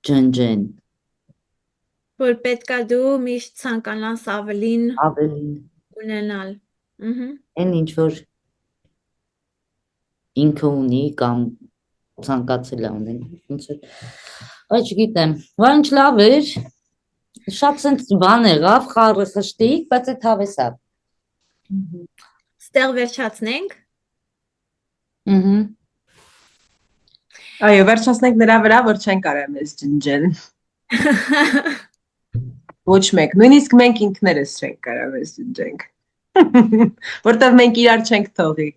B: ջնջեն։
A: Որ պետք է դու միշտ ցանկանաս ավելին ունենալ։
B: Այն ինչ որ ինքը ունի կամ ցանկացել է ունենալ, ոնց որ այ չգիտեմ, ոչ լավ էր, շատ sense բան եղավ, խառը խշտիկ, բայց այդ հավես է։
A: Ստեղ վերջացնենք։
C: Այո, վերջացնենք նրա վրա, որ չեն կարող մեզ ջնջել։ Ոչ մեկ, նույնիսկ մենք ինքներս չենք կարող մեզ ջնջենք։ Որտեվ մենք իրար չենք թողի։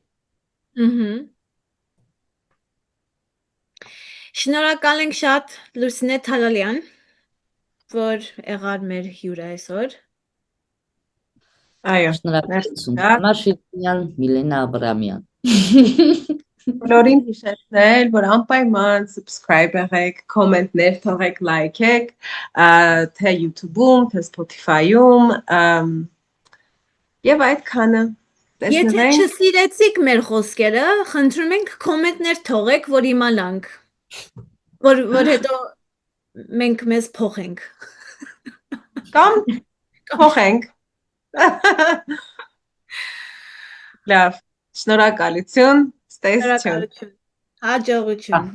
A: Շնորհակալ ենք շատ Լուսինե Թալալյան, որ եղար մեր հյուրը այսօր։
C: Այո,
B: շնորհակալություն։ Մաշինյան Միլենա Աբրամյան։
C: Բոլորին հիշեցնել, որ անպայման subscribe եղեք, կոմենտներ թողեք, լայքեք, թե YouTube-ում, թե Spotify-ում, եւ այդքանը։
A: Եթե չսիրեցիք մեր խոսքերը, խնդրում ենք կոմենտներ թողեք, որ իմանանք, որ հետո մենք մեզ փոխենք։
C: Կամ փոխենք։ Լավ, շնորհակալություն, stay tuned։
A: Հաջողություն։